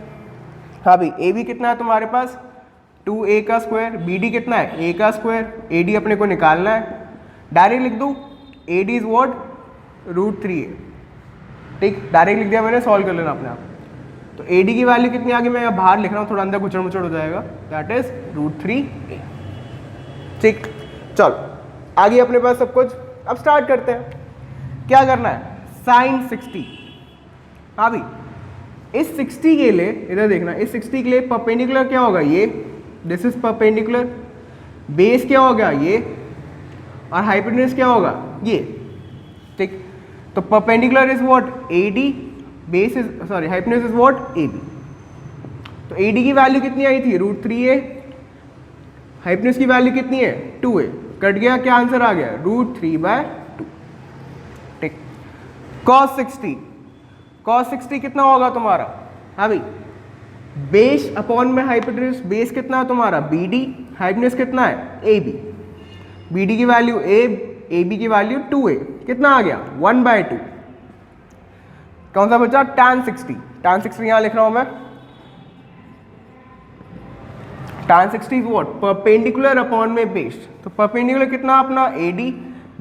हाँ भाई, AB कितना है तुम्हारे पास 2A का स्क्वायर, BD कितना है A का स्क्वायर, AD अपने को निकालना है, डायरेक्ट लिख दूँ AD इज वॉट √3A। ठीक, डायरेक्ट लिख दिया मैंने, सॉल्व कर लेना अपने आप। तो AD की वैल्यू कितनी आ गई, मैं यहाँ बाहर लिख रहा हूँ, थोड़ा अंदर गुचड़ मुचड़ हो जाएगा, दैट इज √3A। ठीक, चलो आगे अपने पास सब कुछ। अब स्टार्ट करते हैं, क्या करना है, साइन 60। हाँ भाई, इस 60 के लिए इधर देखना, इस 60 के लिए परपेंडिकुलर क्या होगा, ये दिस इज परपेंडिकुलर, बेस क्या होगा ये, और हाइपोटेन्यूज क्या होगा ये। ठीक, तो perpendicular is what AD, base is sorry hypotenuse is what AB। तो AD की वैल्यू कितनी आई थी √3A, हाइपोटेन्यूज की वैल्यू कितनी है 2A, कट गया, क्या आंसर आ गया √3/2। ठीक, cos 60 कितना होगा तुम्हारा, हाँ भाई, बेस अपॉन में हाइपोटेन्यूज, बेस कितना है तुम्हारा BD, हाइपोटेन्यूज कितना है AB, BD की वैल्यू A, AB की वैल्यू 2A, कितना आ गया 1/2। कौन सा बचा, tan 60, tan 60 यहां लिख रहा हूं मैं, tan 60 is what perpendicular upon में बेस। तो परपेंडिकुलर कितना अपना AD,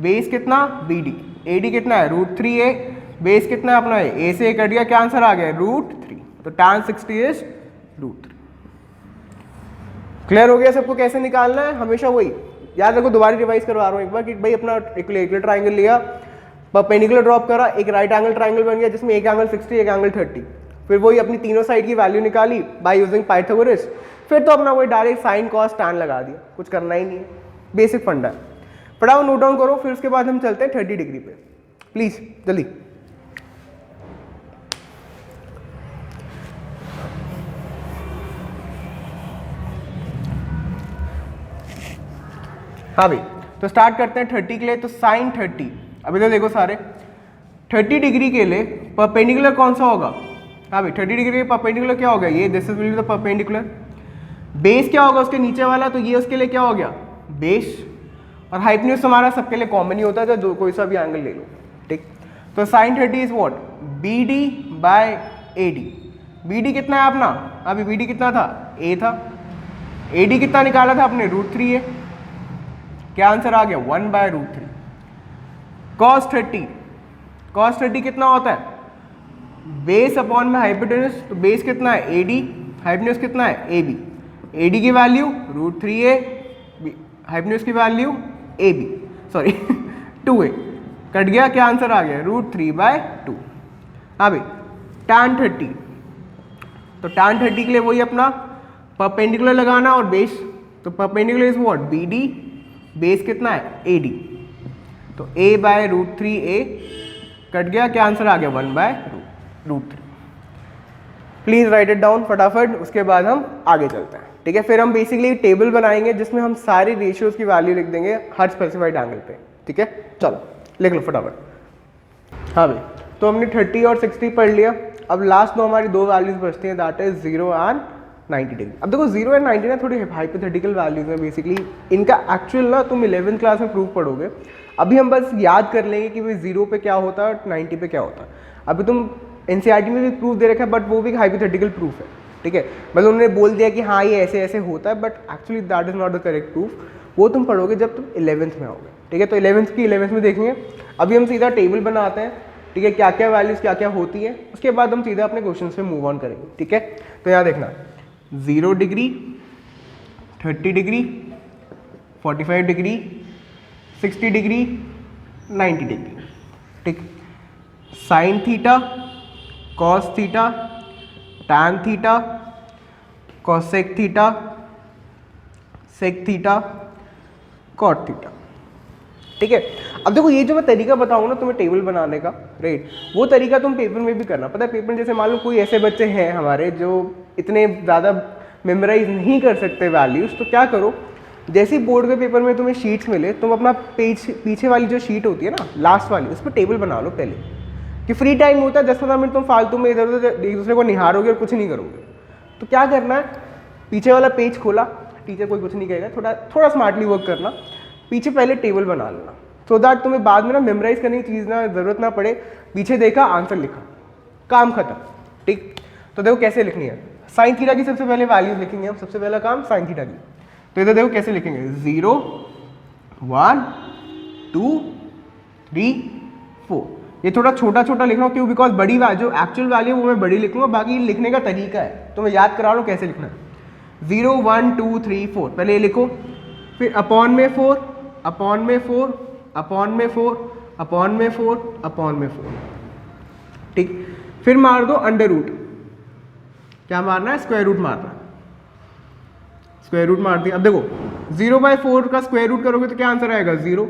बेस कितना BD, AD कितना है √3A, बेस कितना है अपना A से कट गया, क्या आंसर आ गया √3। तो tan 60 इज √3। क्लियर हो गया सबको कैसे निकालना है, हमेशा वही याद रखो, दोबारा रिवाइज करवा रहा हूँ एक बार कि भाई अपना इक्विलैटरल ट्राइंगल लिया, परपेंडिकुलर ड्रॉप करा, एक राइट एंगल ट्राइंगल बन गया जिसमें एक एंगल 60 एक एंगल 30, फिर वही अपनी तीनों साइड की वैल्यू निकाली बाय यूजिंग पाइथागोरस, फिर तो अपना वही डायरेक्ट साइन कॉस टैन लगा दिया, कुछ करना ही नहीं है, बेसिक फंडा है। फटाफट नोट डाउन करो, फिर उसके बाद हम चलते हैं 30 डिग्री पे, प्लीज जल्दी। हाँ भाई, तो स्टार्ट करते हैं 30 के लिए। तो साइन 30, अभी तो देखो सारे 30 डिग्री के लिए परपेंडिकुलर कौन सा होगा? हाँ भाई 30 डिग्री के परपेंडिकुलर क्या होगा? ये this is will be the perpendicular. Base क्या होगा उसके नीचे वाला? तो ये उसके लिए क्या हो गया? बेस। और हाइपोटेन्यूज हमारा सबके लिए कॉमन ही होता है, तो कोई सा भी एंगल ले लो, ठीक। तो sine 30 is what? B D by A D. B D कितना है अपना? अभी बी डी कितना था? ए था। ए डी कितना निकाला था आपने? √3 है। क्या आंसर आ गया? 1/√3। cos 30, cos 30 कितना होता है? बेस अपॉन में हाइपोटेन्यूज, तो बेस कितना है? ए डी, हाइपोटेन्यूज कितना है? A B. ए डी की वैल्यू √3a, हाइपोटेन्यूज की value A B, sorry 2a, cut गया, क्या आंसर आ गया? √3/2। हाँ भाई tan 30, तो tan 30 के लिए वही अपना परपेंडिकुलर लगाना और बेस, तो perpendicular is what? B D, base कितना है? ए डी, तो a/√3a, कट गया, क्या आंसर आ गया? 1/√3। प्लीज राइट इट डाउन फटाफट, उसके बाद हम आगे चलते हैं, ठीक है। फिर हम बेसिकली टेबल बनाएंगे जिसमें हम सारे रेशियोज की वैल्यू लिख देंगे हर स्पेसिफाइड एंगल पे, ठीक है। चलो लिख लो फटाफट। हाँ भाई, तो हमने 30 और 60 पढ़ लिया। अब लास्ट दो हमारी दो वैल्यूज बचती हैं, दैट इज 0 एंड 90 डिग्री। अब देखो 0 एंड 90 ना थोड़ी हाइपोथेटिकल वैल्यूज हैं बेसिकली, इनका एक्चुअल ना तुम 11th क्लास में प्रूफ पढ़ोगे। अभी हम बस याद कर लेंगे कि भाई 0 पे क्या होता है और 90 पे क्या होता है। अभी तुम एनसीईआरटी में भी प्रूफ दे रखा है, बट वो भी हाइपोथेटिकल प्रूफ है, ठीक है। मतलब उन्होंने बोल दिया कि हाँ ये ऐसे ऐसे होता है, but actually that is not the correct proof. वो तुम पढ़ोगे जब तुम 11th में आओगे, ठीक है। तो 11th में देखेंगे। अभी हम सीधा टेबल बनाते हैं, ठीक है, क्या क्या वैल्यूज क्या क्या होती है, उसके बाद हम सीधा अपने क्वेश्चन पे मूव ऑन करेंगे, ठीक है। तो यहाँ देखना 0 degree, 30 degree, 45 degree, 60 degree, 90 degree, ठीक। Sine theta, cos theta, tan theta, cosec theta, sec theta, cot theta, ठीक है। अब देखो ये जो मैं तरीका बताऊँ ना तुम्हें टेबल बनाने का, राइट, वो तरीका तुम पेपर में भी करना। पता है पेपर में जैसे मान लो कोई ऐसे बच्चे हैं हमारे जो इतने ज़्यादा मेमोराइज नहीं कर सकते वैल्यूज़, तो क्या करो, जैसे ही बोर्ड के पेपर में तुम्हें शीट्स मिले, तुम अपना पीछे वाली जो शीट होती है ना लास्ट वाली, उस पर टेबल बना लो पहले, कि फ्री टाइम होता है 10-15 मिनट तुम फालतू में इधर उधर एक दूसरे को निहारोगे और कुछ नहीं करोगे। तो क्या करना है, पीछे वाला पेज खोला, टीचर कोई कुछ नहीं कहेगा, थोड़ा स्मार्टली वर्क करना, पीछे पहले टेबल बना लेना, सो दैट तुम्हें बाद में ना मेमोराइज करने की चीज़ ना जरूरत ना पड़े। पीछे देखा, आंसर लिखा, काम खत्म, ठीक। तो देखो कैसे लिखनी है। साइन थीटा की सबसे पहले वैल्यूज लिखेंगे हम, सबसे पहला काम साइन थीटा की। तो इधर देखो कैसे लिखेंगे, 0 1 2 3 4। ये थोड़ा छोटा छोटा लिख रहा हूँ, क्यों? बिकॉज बड़ी जो एक्चुअल वैल्यू वो मैं बड़ी लिखूंगा, बाकी लिखने का तरीका है तो मैं याद करा लो कैसे लिखना है। 0 1 2 3 4 पहले ये लिखो, फिर अपॉन में 4, अपॉन में 4, अपॉन में 4, अपॉन में 4, अपॉन में 4, ठीक। फिर मार दो अंडर रूट। क्या मारना है? स्क्वायर रूट मारना है। स्क्वायर रूट मार दिया। अब देखो 0/4 का स्क्वायर रूट करोगे तो क्या आंसर आएगा? 0।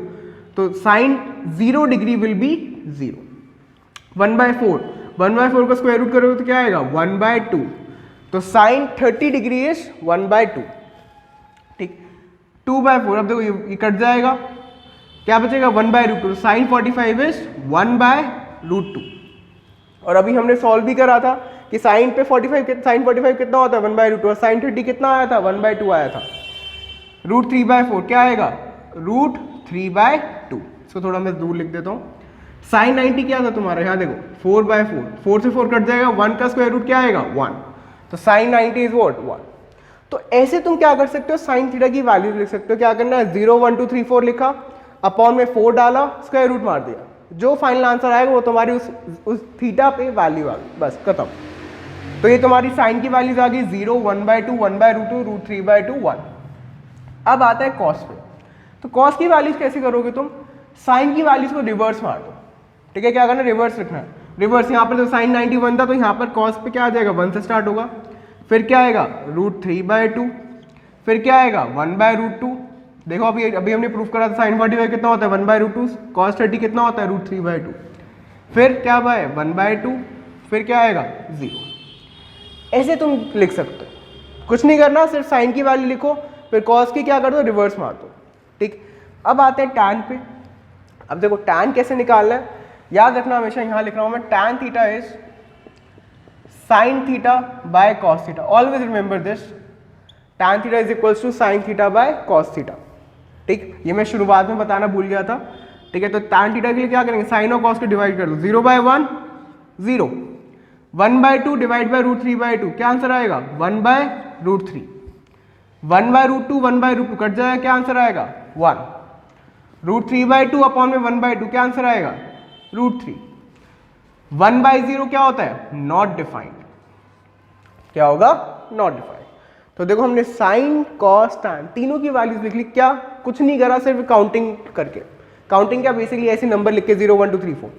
तो साइन 0 डिग्री विल बी 0। 1/4 का स्क्वायर रूट करोगे तो क्या आएगा? 1/2। तो साइन 30 डिग्री इज 1/2, ठीक। 2/4, अब देखो ये कट जाएगा, क्या बचेगा? 1/√2। Sine 45 is 1/√2। और अभी हमने सॉल्व भी करा था कि साइन 45 कितना होता है? 1/√2। और साइन 30 कितना आया था? 1/2 आया था। √3/4 क्या आएगा? √3/2। इसको थोड़ा मैं दूर लिख देता हूँ। साइन 90 क्या था तुम्हारा? यहाँ देखो 4/4, 4 से 4 कट जाएगा, 1 का स्क्वायर रूट क्या आएगा? 1। तो साइन 90 इज व्हाट? 1। तो ऐसे तुम क्या कर सकते हो, साइन थीटा की वैल्यू लिख सकते हो। क्या करना है? 0 1 2 3 4 लिखा, अपॉन में 4 डाला, स्क्वायर रूट मार दिया, जो फाइनल आंसर आएगा वो तुम्हारी उस थीटा पे वैल्यू आ गई, बस खत्म। तो ये तुम्हारी साइन की वैल्यूज आ गई 0 1/2 1/√2 √3/2 1। अब आता है कॉस पे। तो कॉस की वैल्यूज कैसे करोगे तुम? साइन की वैल्यूज को रिवर्स मार दो, ठीक है। क्या करना है? रिवर्स लिखना है। रिवर्स यहाँ पर तो साइन 91 था, तो यहाँ पर कॉस पे क्या आ जाएगा, 1 से स्टार्ट होगा, फिर क्या आएगा √3/2, फिर क्या आएगा 1/√2। देखो अभी हमने प्रूफ करा था साइन 45 कितना होता है 1/√2, cos 30 कितना होता है √3/2, फिर क्या है 1/2, फिर क्या आएगा 0। ऐसे तुम लिख सकते हो, कुछ नहीं करना, सिर्फ साइन की वैल्यू लिखो, फिर cos की क्या कर दो, रिवर्स मार दो। ठीक, अब आते हैं tan पे। अब देखो tan कैसे निकालना है, याद रखना, हमेशा यहाँ लिख रहा हूँ मैं, tan theta is sin theta by cos theta, always remember this, tan theta is equals to sin theta by cos theta. ठीक, ये मैं शुरुआत में बताना भूल गया था। ठीक है, तो tan थीटा के लिए क्या करेंगे, साइन और cos को डिवाइड कर दो, 0/1 0, 1/2 डिवाइड बाय √3/2, क्या आंसर आएगा 1/√3, 1/√2 1/√2 कट जाएगा, क्या आंसर आएगा 1, √3/2 अपॉन में 1/2, क्या आंसर आएगा √3, 1/0 क्या होता है नॉट डिफाइंड, क्या होगा नॉट डिफाइंड। तो देखो हमने साइन कॉस टैन तीनों की वैल्यूज लिख ली, क्या कुछ नहीं करा, सिर्फ काउंटिंग करके, काउंटिंग क्या बेसिकली ऐसे नंबर लिख के 0 1 2 3 4।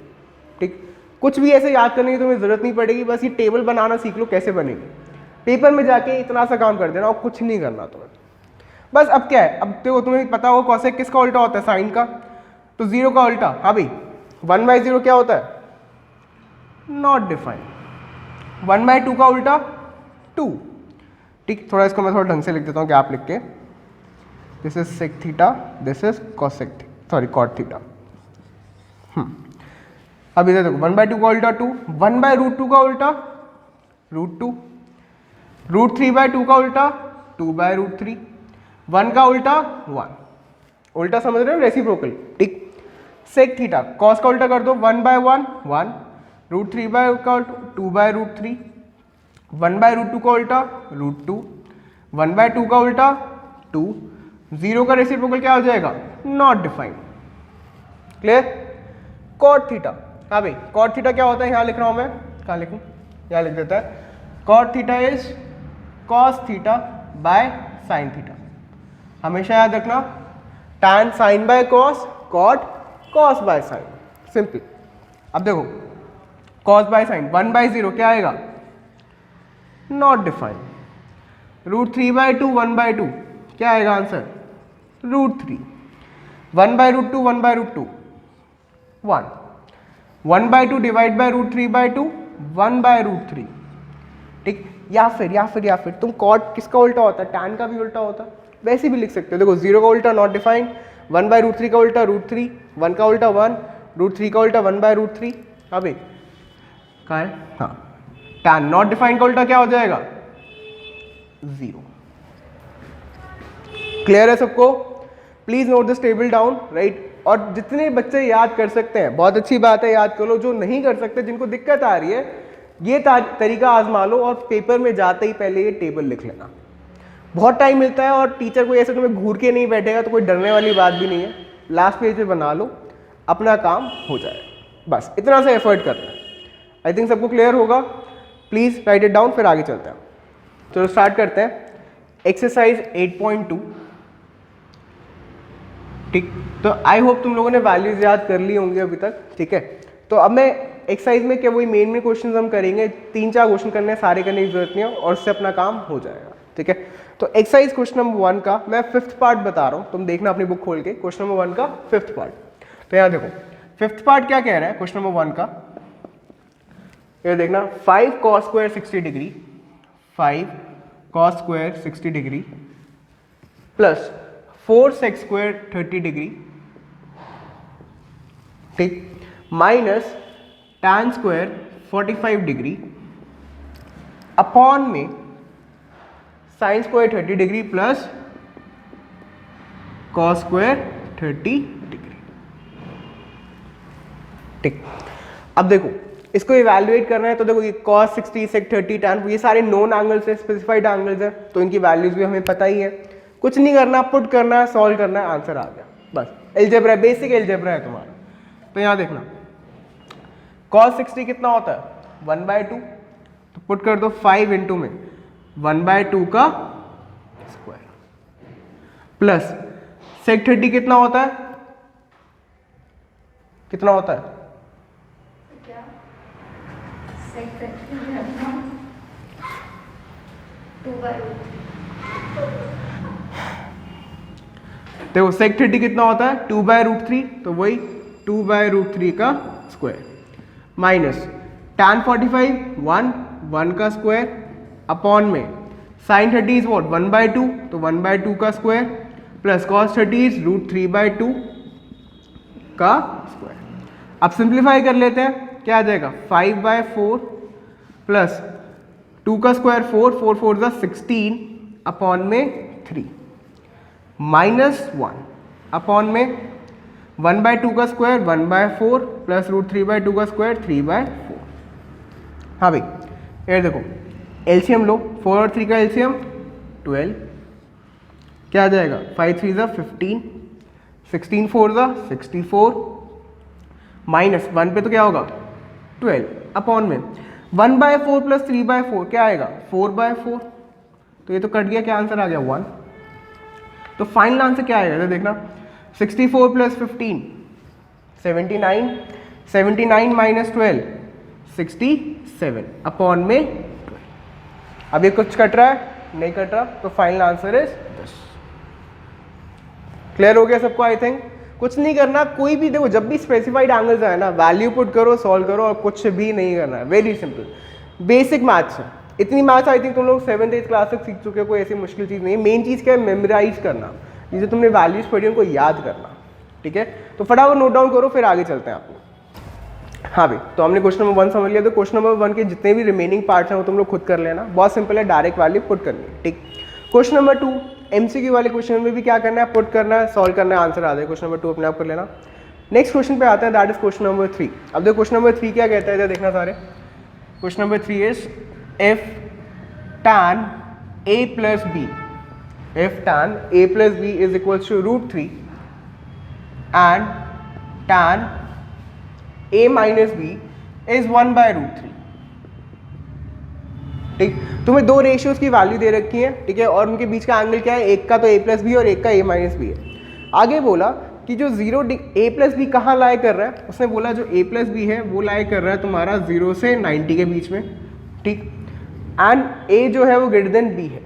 ठीक, कुछ भी ऐसे याद करने की तुम्हें जरूरत नहीं पड़ेगी, बस ये टेबल बनाना सीख लो कैसे बनेगी, पेपर में जाके इतना सा काम कर देना और कुछ नहीं करना तुम्हें बस। अब क्या है, अब देखो तुम्हें पता हो कॉसेक किसका उल्टा होता है, साइन का, तो 0 का उल्टा, हाँ भाई 1/0 क्या होता है नॉट डिफाइंड, 1/2 का उल्टा 2। ठीक, थोड़ा इसको मैं थोड़ा ढंग से लिख देता हूँ कि आप लिख के, this is sec theta, this is cosec sorry cot theta. अब इधर देखो 1/2 का उल्टा 2, 1/√2 का उल्टा √2, √3/2 का उल्टा 2/√3, 1 का उल्टा 1, उल्टा समझ रहे हो रेसिप्रोकल। ठीक, सेक थीटा कॉस का उल्टा कर दो, 1/1 1, √3 का 2/√3, 1/√2 का उल्टा √2, 1/2 का उल्टा 2, 0 का रेसिप्रोकल क्या हो जाएगा not defined. Clear. Cot theta, हाँ भाई कॉट थीटा क्या होता है, यहाँ लिख रहा हूँ मैं, कहाँ लिखूँ, यहाँ लिख देता है, cot theta is cos theta by sine theta, हमेशा याद रखना, tan sine by cos, cot cos by sine, simple. अब देखो कॉस बाय साइन 1/0 क्या आएगा नॉट डिफाइंड, √3/2 1/2 क्या आएगा आंसर √3, 1/√2 1/√2 1, 1/2 डिवाइड बाय √3/2 1/√3। ठीक, या फिर तुम कॉट किसका उल्टा होता है, tan का भी उल्टा होता है, वैसे भी लिख सकते हो। देखो 0 का उल्टा नॉट डिफाइंड, 1/√3 का उल्टा √3, 1 का उल्टा 1, √3 का उल्टा 1/√3। अभी कहाँ है, हाँ tan नॉट डिफाइंड का उल्टा क्या हो जाएगा 0। क्लियर है सबको, please note this table down, right. और जितने बच्चे याद कर सकते हैं बहुत अच्छी बात है, याद कर लो, जो नहीं कर सकते, जिनको दिक्कत आ रही है, ये तरीका आजमा लो और पेपर में जाते ही पहले ये टेबल लिख लेना। बहुत टाइम मिलता है और टीचर कोई ऐसे तुम्हें घूर के नहीं बैठेगा, तो कोई डरने वाली बात भी नहीं है, लास्ट पेज पे बना लो, अपना काम हो जाएगा, बस इतना सा एफर्ट करना है। आई थिंक सबको क्लियर होगा, प्लीज राइट इट डाउन, फिर आगे चलते हैं। चलो स्टार्ट करते हैं, एक्सरसाइज 8.2। ठीक, तो आई होप तुम लोगों ने वैल्यूज याद कर ली होंगी अभी तक। ठीक है, तो अब मैं एक्सरसाइज में क्या वही मेन क्वेश्चन हम करेंगे, 3-4 क्वेश्चन करने, सारे करने की जरूरत नहीं है और उससे अपना काम हो जाएगा। ठीक है, तो एक्सरसाइज क्वेश्चन नंबर 1 का मैं 5th पार्ट बता रहा हूँ, तुम देखना अपनी बुक खोल के, क्वेश्चन नंबर 1 का 5th पार्ट। तो यहाँ देखो 5th पार्ट क्या कह रहा है क्वेश्चन नंबर 1 का, ये देखना, 5 cos square 60 degree, 5 cos square 60 degree plus 4 sec square 30 degree, ठीक, minus tan square 45 degree upon में sin square 30 degree plus cos square 30 degree. ठीक, अब देखो इसको इवैल्यूएट करना है, तो देखो ये cos 60 sec 30 tan, ये सारे नोन एंगल्स है, स्पेसिफाइड एंगल्स है, तो इनकी वैल्यूज भी हमें पता ही है, कुछ नहीं करना, पुट करना है, सॉल्व करना है, आंसर आ गया, बस एलजेब्रा, बेसिक एलजेब्रा है तुम्हारा। तो यहाँ देखना cos 60 कितना होता है 1/2, तो पुट कर दो 5 इंटू में 1/2 का स्क्वायर प्लस sec 30 कितना होता है, कितना होता है देखो सेक 30 कितना होता है 2/√3, तो वही 2/√3 का स्क्वायर माइनस tan 45 1 का स्क्वायर अपॉन में sin 30 इज वॉट 1/2, तो 1/2 का स्क्वायर प्लस cos 30 इज √3/2 का स्क्वायर। अब सिंप्लीफाई कर लेते हैं, क्या आ जाएगा 5/4 प्लस 2 का स्क्वायर 4 4 4 16 अपॉन में 3 माइनस 1 अपॉन में 1/2 का स्क्वायर 1/4 प्लस √3/2 का स्क्वायर 3/4। हाँ भाई ये देखो एलसीएम लो, 4 और 3 का एलसीएम 12, क्या आ जाएगा 5 3 15, 16 4 64 माइनस 1 पे तो क्या होगा 12 अपॉन में 1/4 प्लस 3/4 क्या आएगा 4/4, तो ये तो कट गया, क्या आंसर आ गया 1। तो फाइनल आंसर क्या आएगा देखना 64 प्लस 15 79, 79 माइनस 12 67 अपॉन में 12। अब ये कुछ कट रहा है नहीं कट रहा, तो फाइनल आंसर इज 10। क्लियर हो गया सबको? आई थिंक कुछ नहीं करना, कोई भी देखो जब भी स्पेसिफाइड एंगल्स आए ना वैल्यू पुट करो सॉल्व करो और कुछ भी नहीं करना है, वेरी सिंपल बेसिक मैथ्स है। इतनी मैथ्स आई थिंक तुम लोग 7th 8th क्लास तक सीख चुके हो, कोई ऐसी मुश्किल चीज़ नहीं है। मेन चीज़ क्या है मेमोराइज करना, ये जो तुमने वैल्यूज पढ़ी उनको याद करना, ठीक है? तो फटाफट नोट डाउन करो फिर आगे चलते हैं आपको। हाँ भाई तो हमने क्वेश्चन नंबर 1 समझ लिया, तो क्वेश्चन नंबर 1 के जितने भी रिमेनिंग पार्ट्स हैं वो तुम लोग खुद कर लेना, बहुत सिंपल है, डायरेक्ट वैल्यू पुट करनी है, ठीक। क्वेश्चन नंबर 2 एमसीक्यू वाले क्वेश्चन में भी क्या करना है पुट करना है, सॉल्व करना है, आंसर आ जाए। क्वेश्चन नंबर 2 अपने आप कर लेना। नेक्स्ट क्वेश्चन पे आते हैं, दैट इज क्वेश्चन नंबर 3। अब देखो क्वेश्चन नंबर 3 क्या कहता है देखना सारे। Question number 3 is if tan a plus b, if tan a plus b is equals to √3 and tan a minus b is 1/√3, ठीक। तुम्हें दो रेशियोज की वैल्यू दे रखी है, ठीक है, और उनके बीच का एंगल क्या है, एक का तो a प्लस बी और एक का a माइनस बी है। आगे बोला कि जो a प्लस बी कहाँ लाई कर रहा है, उसने बोला जो a प्लस बी है वो लाई कर रहा है तुम्हारा 0 से 90 के बीच में, ठीक। एंड a जो है वो ग्रेटर देन b है,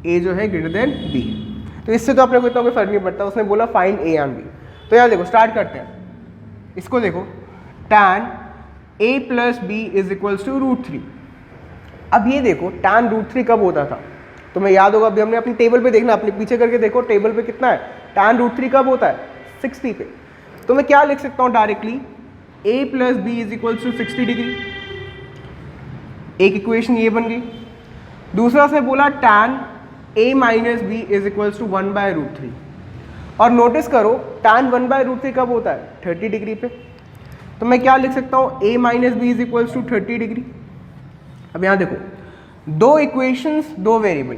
a जो है ग्रेटर देन b है, तो इससे तो अपने को इतना कोई फर्क नहीं पड़ता। उसने बोला फाइंड a एंड b, तो यार देखो स्टार्ट करते हैं, इसको देखो tan a plus B is equals to √3। अब ये देखो tan √3 कब होता था, तुम्हें याद होगा, अभी हमने अपनी टेबल पे देखना, अपने पीछे करके देखो टेबल पे कितना है, tan √3 कब होता है 60 पे। तो मैं क्या लिख सकता हूँ directly, a plus B is equals to 60 degree, एक इक्वेशन ये बन गई। दूसरा से बोला tan a minus B is equals to 1/√3, और नोटिस करो tan 1/√3 कब होता है 30 डिग्री पे, तो मैं क्या लिख सकता हूँ a minus B is equals to 30 degree. अब यहाँ देखो दो इक्वेशंस दो वेरिएबल,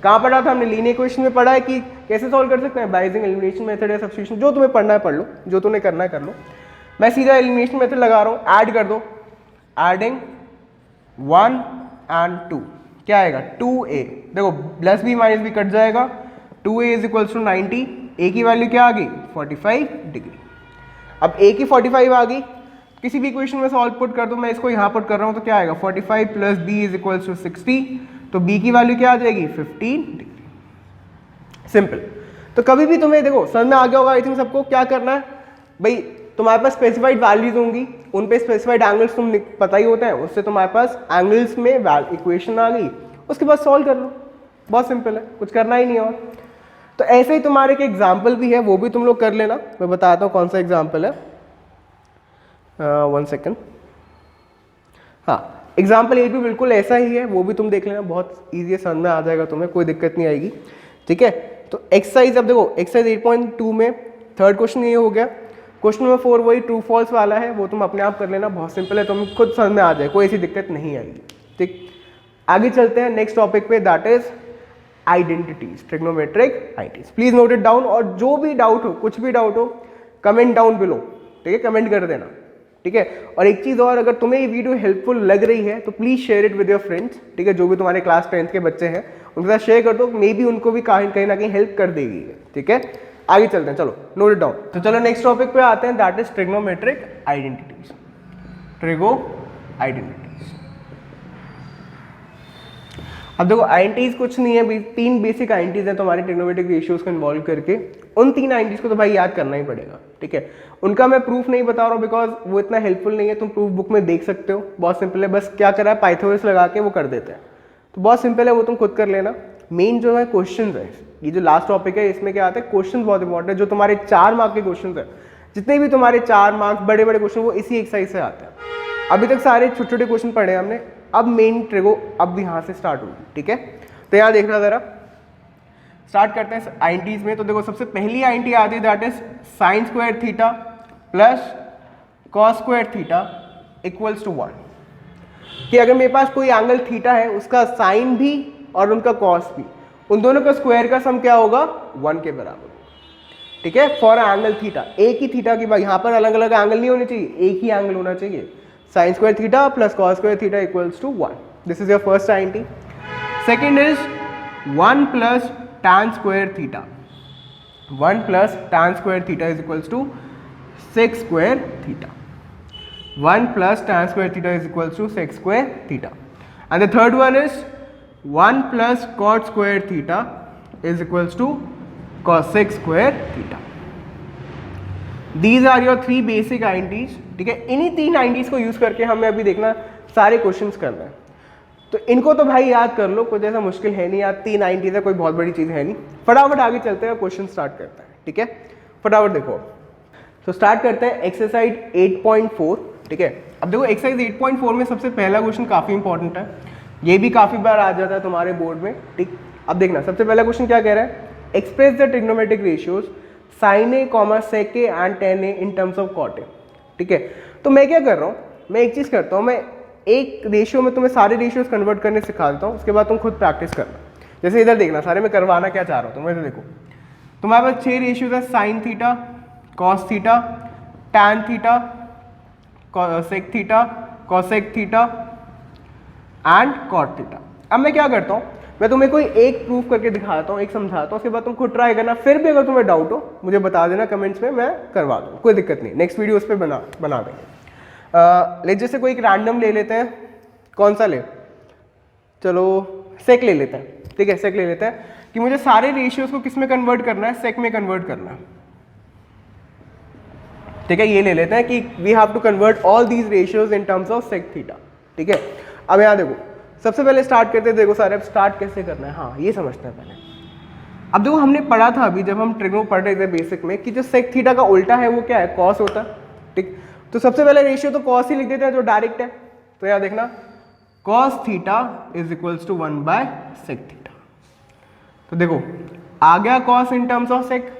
कहाँ पढ़ा था हमने, लीनियर इक्वेशन में पढ़ा है कि कैसे सॉल्व कर सकते हैं, बाइजिंग एलिमिनेशन मेथड या सब्स्टिट्यूशन, जो तुम्हें पढ़ना है पढ़ लो, जो तुम्हें करना है कर लो। मैं सीधा एलिमिनेशन मेथड लगा रहा हूँ, ऐड कर दो, एडिंग 1 and 2 क्या आएगा 2a, देखो plus B minus B cut जाएगा, 2a is equals to 90, a की वैल्यू क्या आ गई 45 डिग्री। अब a की 45 आ गई, किसी भी इक्वेशन में सॉल्व पुट कर दो, मैं इसको यहाँ पुट कर रहा हूँ तो क्या आएगा 45 plus b is equals to 60, तो b की वैल्यू क्या आ जाएगी 15 डिग्री। सिंपल। तो कभी भी तुम्हें देखो समझ में आ गया होगा आई थिंक सबको, क्या करना है भाई, तुम्हारे पास स्पेसिफाइड वैल्यूज होंगी, उन पे स्पेसिफाइड एंगल्स तुम पता ही होते हैं, उससे तुम्हारे पास एंगल्स में इक्वेशन आ गई, उसके बाद सॉल्व कर लो, बहुत सिंपल है, कुछ करना ही नहीं और। तो ऐसे ही तुम्हारे एक एग्जाम्पल भी है, वो भी तुम लोग कर लेना, मैं बताता हूँ कौन सा एग्जाम्पल है। 1 सेकेंड, हाँ एग्जाम्पल 8 भी बिल्कुल ऐसा ही है, वो भी तुम देख लेना, बहुत ईजी है, समझ में आ जाएगा तुम्हें, कोई दिक्कत नहीं आएगी, ठीक है। तो एक्सरसाइज, अब देखो एक्सरसाइज 8.2 में थर्ड क्वेश्चन ये हो गया। क्वेश्चन नंबर 4 वही ट्रू फॉल्स वाला है, वो तुम अपने आप कर लेना, बहुत सिंपल है, तुम्हें खुद समझ में आ जाए, कोई ऐसी दिक्कत नहीं आएगी, ठीक। आगे चलते हैं नेक्स्ट टॉपिक पे, that is identities, trigonometric identities. Please note it down, और जो भी डाउट हो, कुछ भी डाउट हो, कमेंट डाउन बिलो, ठीक है, कमेंट कर देना, ठीक है। और एक चीज़ और, अगर तुम्हें ये वीडियो हेल्पफुल लग रही है तो please share it with your friends, ठीक है, जो भी तुम्हारे क्लास 10th के बच्चे हैं उनके साथ शेयर कर दो, मे बी उनको भी कहीं ना कहीं हेल्प कर देगी, ठीक है। आगे चलते हैं, चलो नोट इट डाउन। तो चलो नेक्स्ट टॉपिक पे आते हैं, that is trigonometric identities, trigo identities. अब देखो आइडेंटिटीज कुछ नहीं है, तीन बेसिक आइडेंटिटीज हैं तुम्हारी ट्रिग्नोमेट्रिक रेशियोज को इन्वॉल्व करके। उन तीन आइडेंटिटीज को तो भाई याद करना ही पड़ेगा, ठीक है। उनका मैं प्रूफ नहीं बता रहा हूँ बिकॉज वो इतना हेल्पफुल नहीं है, तुम प्रूफ बुक में देख सकते हो, बहुत सिंपल है, बस क्या करा है पाइथागोरस लगा के वो कर देते हैं, तो बहुत सिंपल है, वो तुम खुद कर लेना। मेन जो है क्वेश्चन है, ये जो लास्ट टॉपिक है इसमें क्या आता है, क्वेश्चन बहुत इंपॉर्टेंट है। जो तुम्हारे 4 मार्क के क्वेश्चन है, जितने भी तुम्हारे 4 मार्क्स बड़े बड़े क्वेश्चन वो इसी एक्सरसाइज से आते हैं। अभी तक सारे छोटे छोटे क्वेश्चन पढ़े हमने, अब मेन ट्रिगो अब यहाँ से स्टार्ट होगी, ठीक है। तो यहाँ देखना जरा, स्टार्ट करते हैं आइडेंटिटीज में। तो देखो सबसे पहली आइडेंटिटी आती है that is sine square theta plus cos square theta equals to 1, कि अगर मेरे पास कोई एंगल थीटा है उसका साइन भी और उनका कॉस भी, उन दोनों का स्क्वायर का सम क्या होगा, 1 के बराबर, ठीक है। फॉर एंगल थीटा, एक ही थीटा की बात, यहाँ पर अलग अलग एंगल नहीं होने चाहिए, एक ही एंगल होना चाहिए। Sine square theta plus cos square theta equals to 1, this is your first identity. Second is 1 plus tan square theta, 1 plus tan square theta is equals to 6 square theta, 1 plus tan square theta is equals to sec square theta. And the third one is 1 plus cot square theta is equals to cosec square theta. These are your 3 basic identities, ठीक है। इन्हीं 3 identities को यूज करके हमें अभी देखना सारे क्वेश्चंस करना है। तो इनको तो भाई याद कर लो, कुछ ऐसा मुश्किल है नहीं यार, 3 identities है, कोई बहुत बड़ी चीज़ है नहीं। फटाफट आगे चलते हैं, क्वेश्चन स्टार्ट करते हैं, ठीक है। फटाफट देखो, तो स्टार्ट करते हैं एक्सरसाइज 8.4, ठीक है। अब देखो एक्सरसाइज 8.4 में सबसे पहला क्वेश्चन काफ़ी इंपॉर्टेंट है, ये भी काफ़ी बार आ जाता है तुम्हारे बोर्ड में, ठीक। अब देखना सबसे पहला क्वेश्चन क्या कह रहा है, express the trigonometric ratios sin a, sec a and tan a in terms of cot a, ठीक है। तो मैं क्या कर रहा हूँ, मैं एक चीज़ करता हूँ, मैं एक रेशियो में तुम्हें सारे रेशियोज कन्वर्ट करने सिखा देता हूँ, उसके बाद तुम खुद प्रैक्टिस करना। जैसे इधर देखना, सारे में करवाना क्या चाह रहा हूँ, तुम्हें तो देखो तुम्हारे पास 6 रेशियोज है, sine theta, cos theta, tan theta, sec theta, cosec theta and cot theta. अब मैं क्या करता हूँ, मैं तुम्हें कोई एक प्रूफ करके दिखाता हूँ, एक समझाता हूँ, उसके बाद तुम खुद ट्राई करना। फिर भी अगर तुम्हें डाउट हो मुझे बता देना कमेंट्स में, मैं करवा दूँ, कोई दिक्कत नहीं, नेक्स्ट वीडियो उस पर बना देंगे। ले जैसे कोई एक रैंडम ले लेते हैं, कौन सा ले, चलो सेक ले लेते हैं, ठीक है। सेक ले लेते हैं कि मुझे सारे रेशियोज को किस में कन्वर्ट करना है, सेक में कन्वर्ट करना है, ठीक है। ये ले लेते हैं कि we have to convert all these ratios in terms of sec theta, ठीक है। अब यहाँ देखो सबसे पहले स्टार्ट करते हैं, देखो सारे अब स्टार्ट कैसे करना है, हाँ ये समझते हैं पहले। अब देखो हमने पढ़ा था अभी जब हम ट्रिग्नो पढ़ रहे थे बेसिक में कि जो सेक थीटा का उल्टा है वो क्या है, कॉस होता है, ठीक। तो सबसे पहले रेशियो तो कॉस ही लिख देते हैं जो डायरेक्ट है। तो यहाँ देखना cos theta is equals to 1 by sec theta. तो देखो आ गया cos in terms of sec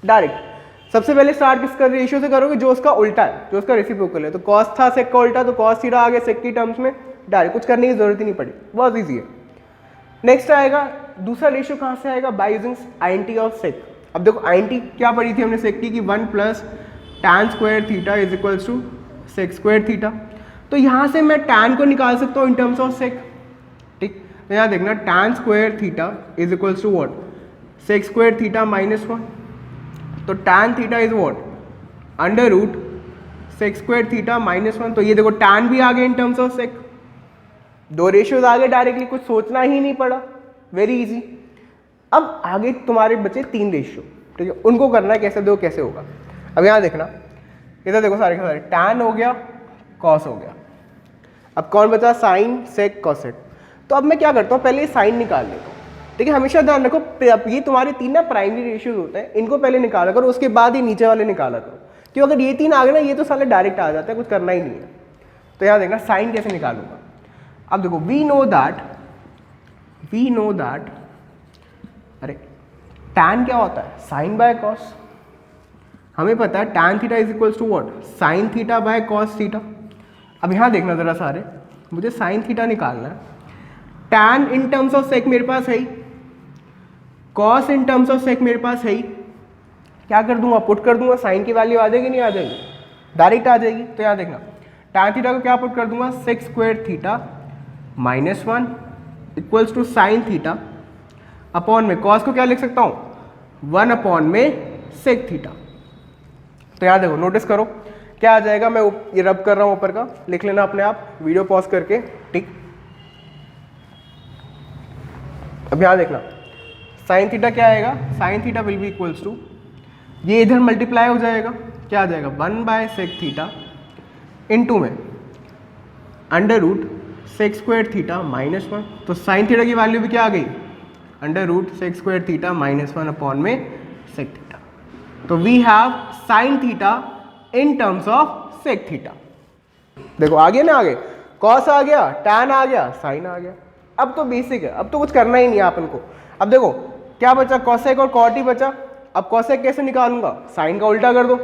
direct. सबसे पहले स्टार्ट किसका रेशियो से करोगे, जो उसका उल्टा है, जो उसका रेसिप्रोकल है। तो कॉस था सेक का उल्टा, तो कॉस थीटा आ गया सेक की टर्म्स में डायरेक्ट, कुछ करने की जरूरत ही नहीं पड़ी, बहुत ईजी है। नेक्स्ट आएगा दूसरा रेशियो, कहाँ से आएगा, by using identity of sec. अब देखो आइडेंटिटी क्या पढ़ी थी हमने सेक की, 1 plus tan square theta is equals to sec square theta. तो यहाँ से मैं टैन को निकाल सकता हूँ इन टर्म्स ऑफ सेक, ठीक। तो यहाँ देखना tan square theta is equals to what, sec square theta minus 1। तो tan theta is what, under root sec square theta minus 1। तो ये देखो tan भी आ गया in terms of sec, 2 ratios आ गए डायरेक्टली, कुछ सोचना ही नहीं पड़ा, वेरी इजी। अब आगे तुम्हारे बचे 3 रेशियो, ठीक है, उनको करना है कैसे, देखो कैसे होगा। अब यहाँ देखना, इधर देखो सारे के सारे tan हो गया, कॉस हो गया, अब कौन बचा, साइन सेक कॉसेक। तो अब मैं क्या करता हूँ, पहले साइन निकाल लेता हूँ, ठीक है। हमेशा ध्यान रखो ये तुम्हारे 3 ना प्राइमरी रेशियोज होते हैं, इनको पहले निकाला करो, उसके बाद ही नीचे वाले निकाला करो, क्यों अगर ये 3 आ गए ना, ये तो साले डायरेक्ट आ जाते हैं, कुछ करना ही नहीं है। तो यहाँ देखना साइन कैसे निकालूंगा। अब देखो वी नो दैट अरे tan क्या होता है, साइन बाय कॉस, हमें पता है tan theta is equals to what, sine theta by cos theta. अब यहाँ देखना जरा सारे, मुझे साइन थीटा निकालना है, tan in terms of sec मेरे पास है ही, cos in terms of sec मेरे पास है ही, क्या कर दूंगा, पुट कर दूंगा, साइन की वैल्यू आ जाएगी, नहीं आ जाएगी, डायरेक्ट आ जाएगी। तो यहाँ देखना tan थीटा को क्या पुट कर दूंगा, sec square theta minus 1 equals to sine theta upon में कॉस को क्या लिख सकता हूँ, 1 अपॉन में सेक थीटा। तो यहाँ देखो नोटिस करो क्या आ जाएगा, मैं ये रब कर रहा हूँ ऊपर का, लिख लेना अपने आप वीडियो पॉज करके, ठीक। अब यहाँ देखना साइन थीटा क्या आएगा, sine theta will be equals to, ये इधर मल्टीप्लाई हो जाएगा, क्या आ जाएगा 1/sec थीटा इनटू में under root sec square theta minus 1। तो साइन थीटा की वैल्यू भी क्या आ गई, under root sec square theta minus 1 upon में सेक थीटा। तो we have sine theta in terms of sec theta. देखो आ गया ना, आगे कॉस आ गया, टैन आ गया, साइन आ गया। अब तो बेसिक है, अब तो कुछ करना ही नहीं है अपन को। अब देखो क्या बचा, कॉसेक और कॉट ही बचा। अब कॉसेक कैसे निकालूंगा, साइन का उल्टा कर दो।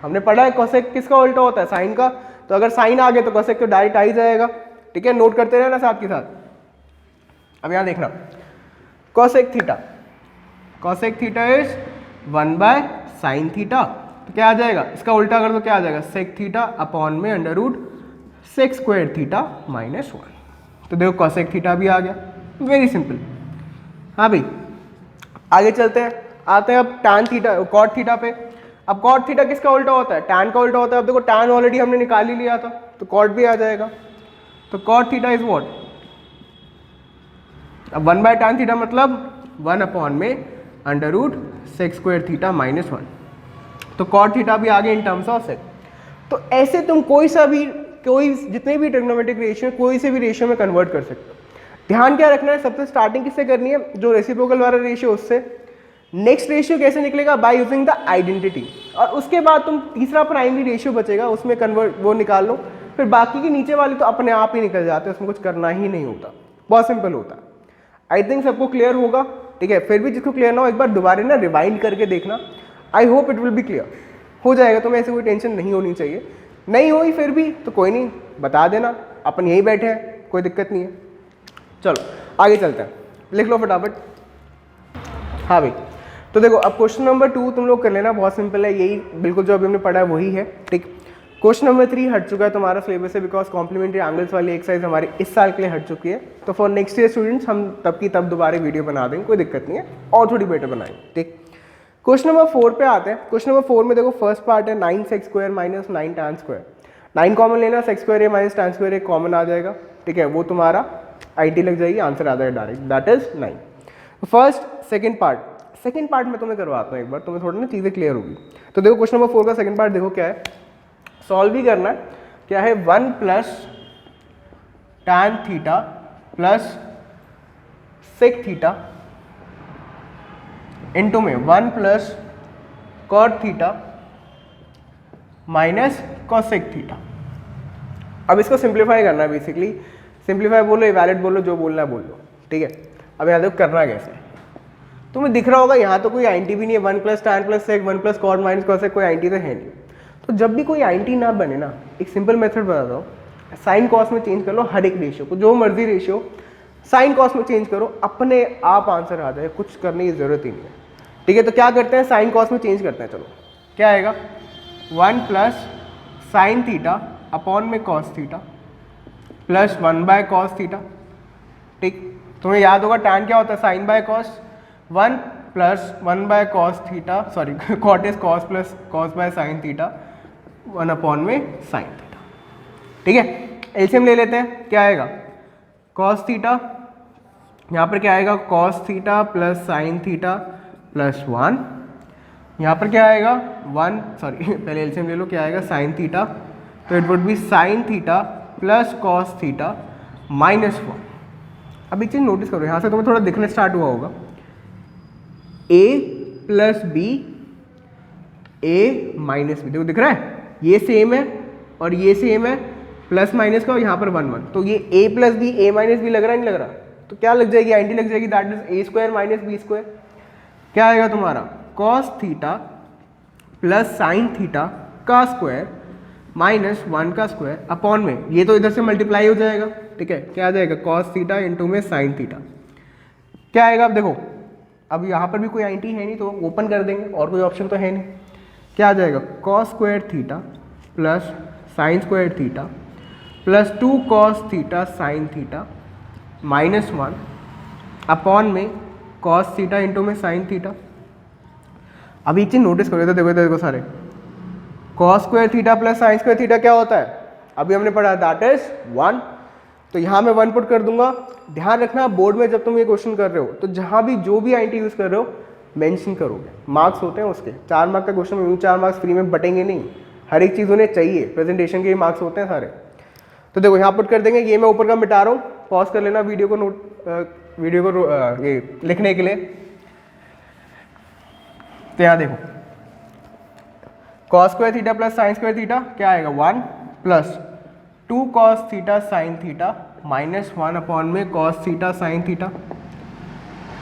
हमने पढ़ा है कॉसेक किसका उल्टा होता है, साइन का। तो अगर साइन आ गया तो कॉसेक तो डायरेक्ट आ ही जाएगा। ठीक है, नोट करते रहना साथ के साथ। अब यहाँ देखना cosec theta, cosec theta is 1/sin theta. तो क्या आ जाएगा, इसका उल्टा कर दो, क्या आ जाएगा सेक थीटा अपॉन में under root sec square theta minus 1। तो देखो कॉसेक थीटा भी आ गया, वेरी सिंपल। हाँ भाई आगे चलते हैं, आते हैं अब टैन थीटा कॉट थीटा पे। अब कॉट थीटा किसका उल्टा होता है, टैन का उल्टा होता है। अब देखो टैन ऑलरेडी हमने निकाल ही लिया था, तो कॉट भी आ जाएगा। तो कॉट थीटा इज व्हाट, अब 1/tan थीटा मतलब 1 अपॉन में under root sec square theta minus 1। तो कॉट थीटा भी आ गया इन टर्म्स ऑफ सेक। तो ऐसे तुम कोई जितने भी ट्रिग्नोमेट्रिक रेशियो कोई से भी रेशियो में कन्वर्ट कर सकते हो। ध्यान क्या रखना है, सबसे स्टार्टिंग किससे करनी है, जो रेसिप्रोकल वाला रेशियो उससे। नेक्स्ट रेशियो कैसे निकलेगा, बाय यूजिंग द आइडेंटिटी। और उसके बाद तुम तीसरा प्राइमरी रेशियो बचेगा, उसमें कन्वर्ट वो निकाल लो। फिर बाकी के नीचे वाले तो अपने आप ही निकल जाते हैं, उसमें कुछ करना ही नहीं होता, बहुत सिंपल होता है। आई थिंक सबको क्लियर होगा। ठीक है, फिर भी जिसको क्लियर ना हो एक बार दोबारा ना रिवाइंड करके देखना। I hope it will be clear, हो जाएगा। तुम्हें ऐसे कोई टेंशन नहीं होनी चाहिए, नहीं हुई फिर भी तो कोई नहीं, बता देना, अपन यहीं बैठे हैं, कोई दिक्कत नहीं है। चलो आगे चलते हैं, लिख लो फटाफट। हाँ भाई, तो देखो अब क्वेश्चन नंबर 2 तुम लोग कर लेना, बहुत सिंपल है, यही बिल्कुल जो अभी हमने पढ़ा है वही है। ठीक, क्वेश्चन नंबर 3 हट चुका है तुम्हारा सिलेबस से, बिकॉज कॉम्प्लीमेंट्री एंगल्स वाली एक्सरसाइज हमारी इस साल के लिए हट चुकी है। तो फॉर नेक्स्ट ईयर स्टूडेंट्स हम तब की तब दोबारा वीडियो बना देंगे, कोई दिक्कत नहीं है, और थोड़ी बेटर बनाएंगे। ठीक, क्वेश्चन नंबर 4 पे आते हैं। क्वेश्चन नंबर 4 में देखो फर्स्ट पार्ट है 9 sec square minus 9 tan square. 9 common लेना, sec square A minus tan square A common आ जाएगा। ठीक है, वो तुम्हारा IT लग जाएगी, आंसर आ जाएगा direct, that is 9। First second part में तुम्हें करवाता हूँ एक बार, तुम्हें थोड़ा ना चीज़ें क्लियर होगी। तो देखो क्वेश्चन नंबर 4 का सेकंड पार्ट देखो क्या है, सॉल्व भी करना है। क्या है 1 plus tan theta plus sec theta into में 1 plus cot theta minus cosec theta. अब इसको सिंप्लीफाई करना है बेसिकली, सिंप्लीफाई बोलो, इवैल्यूएट बोलो, जो बोलना है बोल लो। ठीक है, अब यहाँ देखो करना कैसे, तुम्हें दिख रहा होगा यहाँ तो कोई आइंटी भी नहीं है, 1 plus tan plus sec 1 plus cot minus cosec, कोई आइंटी तो है नहीं। तो जब भी कोई आइंटी ना बने ना, एक सिंपल मेथड बताता हूँ, साइन कॉस में चेंज कर लो हर एक रेशियो को, जो मर्जी रेशियो साइन कॉस में चेंज करो, अपने आप आंसर आ जाए, कुछ करने की जरूरत ही नहीं है। ठीक है, तो क्या करते हैं, साइन कॉस में चेंज करते हैं। चलो क्या आएगा, 1 प्लस साइन थीटा अपॉन में cos theta plus 1/cos theta. ठीक, तुम्हें याद होगा टैन क्या होता है, sine by cos, 1 plus 1/cos theta, sorry cot is cos plus cos by sine theta 1 upon में साइन थीटा। ठीक है, एलसीएम ले लेते हैं, क्या आएगा cos थीटा, यहाँ पर क्या आएगा cos theta plus sine theta plus 1, यहाँ पर क्या आएगा 1, सॉरी पहले एलसीएम ले लो, क्या आएगा साइन थीटा, तो it would be sine theta plus cos theta minus 1। अब एक चीज़ नोटिस करो, यहाँ से तुम्हें थोड़ा दिखना स्टार्ट हुआ होगा, a plus B a minus B, देखो दिख रहा है, ये सेम है और ये सेम है, प्लस माइनस का, और यहाँ पर 1 1, तो ये a plus B a minus B लग रहा है, नहीं लग रहा, तो क्या लग जाएगी, आइंटी लग जाएगी, that is a square minus B square. क्या आएगा तुम्हारा cos theta plus sine theta का स्क्वायर माइनस 1 का स्क्वायर अपॉन में, ये तो इधर से मल्टीप्लाई हो जाएगा। ठीक है, क्या आ जाएगा cos थीटा इंटू में साइन थीटा। क्या आएगा, अब देखो अब यहाँ पर भी कोई आइंटी है नहीं तो ओपन कर देंगे, और कोई ऑप्शन तो है नहीं। क्या आ जाएगा cos square theta plus sign square theta plus 2 cos theta sine theta minus 1 upon में cos थीटा इंटू में साइन थीटा। अब एक चीज नोटिस करो, देखो सारे, cos square theta plus sign square theta क्या होता है, अभी हमने पढ़ा दैट इज 1, तो यहाँ मैं 1 पुट कर दूंगा। ध्यान रखना बोर्ड में जब तुम ये क्वेश्चन कर रहे हो तो जहाँ भी जो भी आईएनटी यूज़ कर रहे हो मेंशन करोगे, मार्क्स होते हैं उसके। 4 मार्क का क्वेश्चन में 4 मार्क्स फ्री में बटेंगे नहीं, हर एक चीज़ उन्हें चाहिए, प्रेजेंटेशन के मार्क्स होते हैं सारे। तो देखो यहाँ पुट कर देंगे, ये मैं ऊपर का मिटा रहा हूँ, पॉज कर लेना वीडियो को, वीडियो को ये लिखने के लिए। तो यहाँ देखो cos square theta plus sign square theta क्या आएगा 1 plus 2 cos theta sine theta minus 1 upon में cos थीटा साइन थीटा।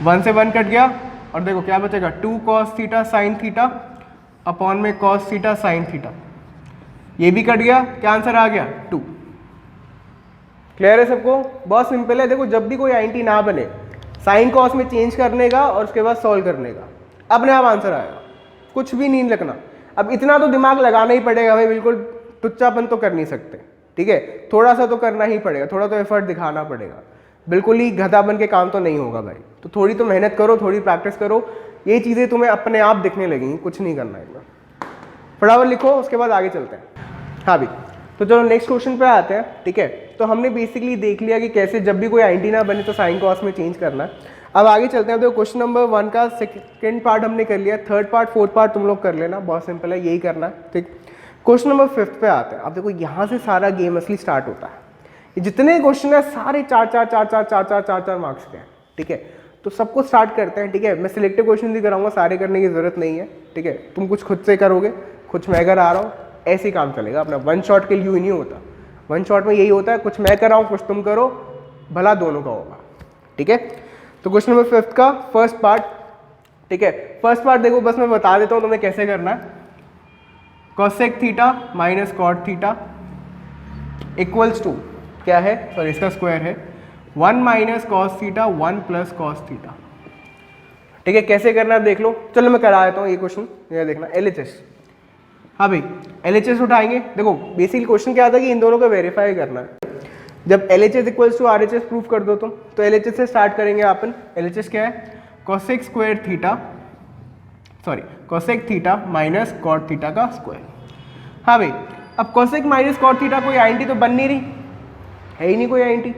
1 से 1 कट गया और देखो क्या बचेगा 2 cos theta sine theta upon में cos थीटा साइन थीटा। ये भी कट गया, क्या आंसर आ गया 2। क्लियर है सबको? बहुत सिंपल है। देखो जब भी कोई आईएनटी ना बने साइन कॉस में चेंज करने का और उसके बाद सॉल्व करने का, अपने आप आंसर आएगा, कुछ भी नहीं लिखना। अब इतना तो दिमाग लगाना ही पड़ेगा भाई, बिल्कुल टुच्चापन तो कर नहीं सकते, ठीक है, थोड़ा सा तो करना ही पड़ेगा, थोड़ा तो एफर्ट दिखाना पड़ेगा, बिल्कुल ही गधा बन के काम तो नहीं होगा भाई। तो थोड़ी तो मेहनत करो, थोड़ी प्रैक्टिस करो, ये चीज़ें तुम्हें अपने आप दिखने लगेंगी, कुछ नहीं करना है। फटाफट लिखो, उसके बाद आगे चलते हैं। हाँ भी, तो चलो नेक्स्ट क्वेश्चन पे आते हैं, ठीक है। तो हमने बेसिकली देख लिया कि कैसे जब भी कोई आईएनटी ना बने तो साइन कॉस में चेंज करना है। अब आगे चलते हैं। तो क्वेश्चन नंबर 1 का सेकंड पार्ट हमने कर लिया, थर्ड पार्ट फोर्थ पार्ट तुम लोग कर लेना, बहुत सिंपल है, यही करना है, ठीक। क्वेश्चन नंबर 5 पे आते हैं। अब देखो यहाँ से सारा गेम असली स्टार्ट होता है। ये जितने क्वेश्चन है सारे 4 मार्क्स के हैं, ठीक है। तो सबको स्टार्ट करते हैं, ठीक है। मैं सिलेक्टिव क्वेश्चन भी कराऊंगा, सारे करने की जरूरत नहीं है, ठीक है। तुम कुछ खुद से करोगे, कुछ मैं कर आ रहा हूँ, ऐसे ही काम चलेगा अपना। वन शॉट के लिए ही नहीं होता, वन शॉट में यही होता है, कुछ मैं कर रहा हूँ, कुछ तुम करो, भला दोनों का होगा, ठीक है। तो क्वेश्चन नंबर 5 का फर्स्ट पार्ट, ठीक है। फर्स्ट पार्ट देखो, बस मैं बता देता हूँ तुम्हें कैसे करना है। Cosec theta minus cot theta equals to क्या है, सॉरी इसका स्क्वायर है 1 minus cos theta 1 plus cos theta, ठीक है। कैसे करना है देख लो, चलो मैं करा देता हूँ ये क्वेश्चन, ये देखना एलएचएस। हाँ भाई एलएचएस उठाएंगे। देखो बेसिकली क्वेश्चन क्या था कि इन दोनों को वेरीफाई करना है। जब LHS equals to RHS prove कर दो तुम, तो एलएचएस से स्टार्ट करेंगे अपन। एलएचएस क्या है, cosec square theta, sorry cosec theta minus cot theta का स्क्वायर। हाँ भाई, अब कोसेक माइनस कॉट थीटा कोई आईएनटी तो बन नहीं रही, है ही नहीं कोई आईएनटी,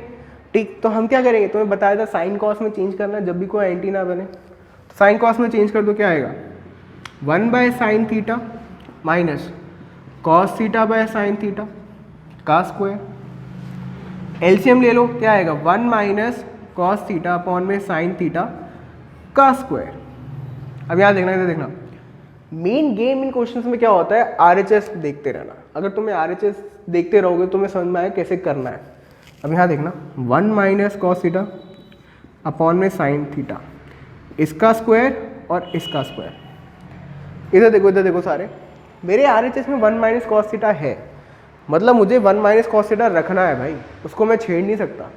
ठीक। तो हम क्या करेंगे, तुम्हें बताया था साइन कॉस में चेंज करना जब भी कोई आईएनटी ना बने। तो साइन कॉस में चेंज कर दो, क्या आएगा 1 bye sine theta minus cos theta by sine theta का स्क्वायर। एलसीएम ले लो, क्या आएगा 1 माइनस कॉस थीटा अपॉन में साइन थीटा का स्क्वायर। अब यहाँ देखना, इधर देखना, मेन गेम इन क्वेश्चंस में क्या होता है, आरएचएस देखते रहना। अगर तुम्हें आरएचएस देखते रहोगे तो तुम्हें समझ में आए कैसे करना है। अब यहाँ देखना 1 माइनस कॉस थीटा अपॉन में साइन थीटा, इसका स्क्वायर और इसका स्क्वायर। इधर देखो सारे, मेरे आरएचएस में 1 माइनस कॉस थीटा है, मतलब मुझे 1 माइनस कॉस थीटा रखना है भाई, उसको मैं छेड़ नहीं सकता।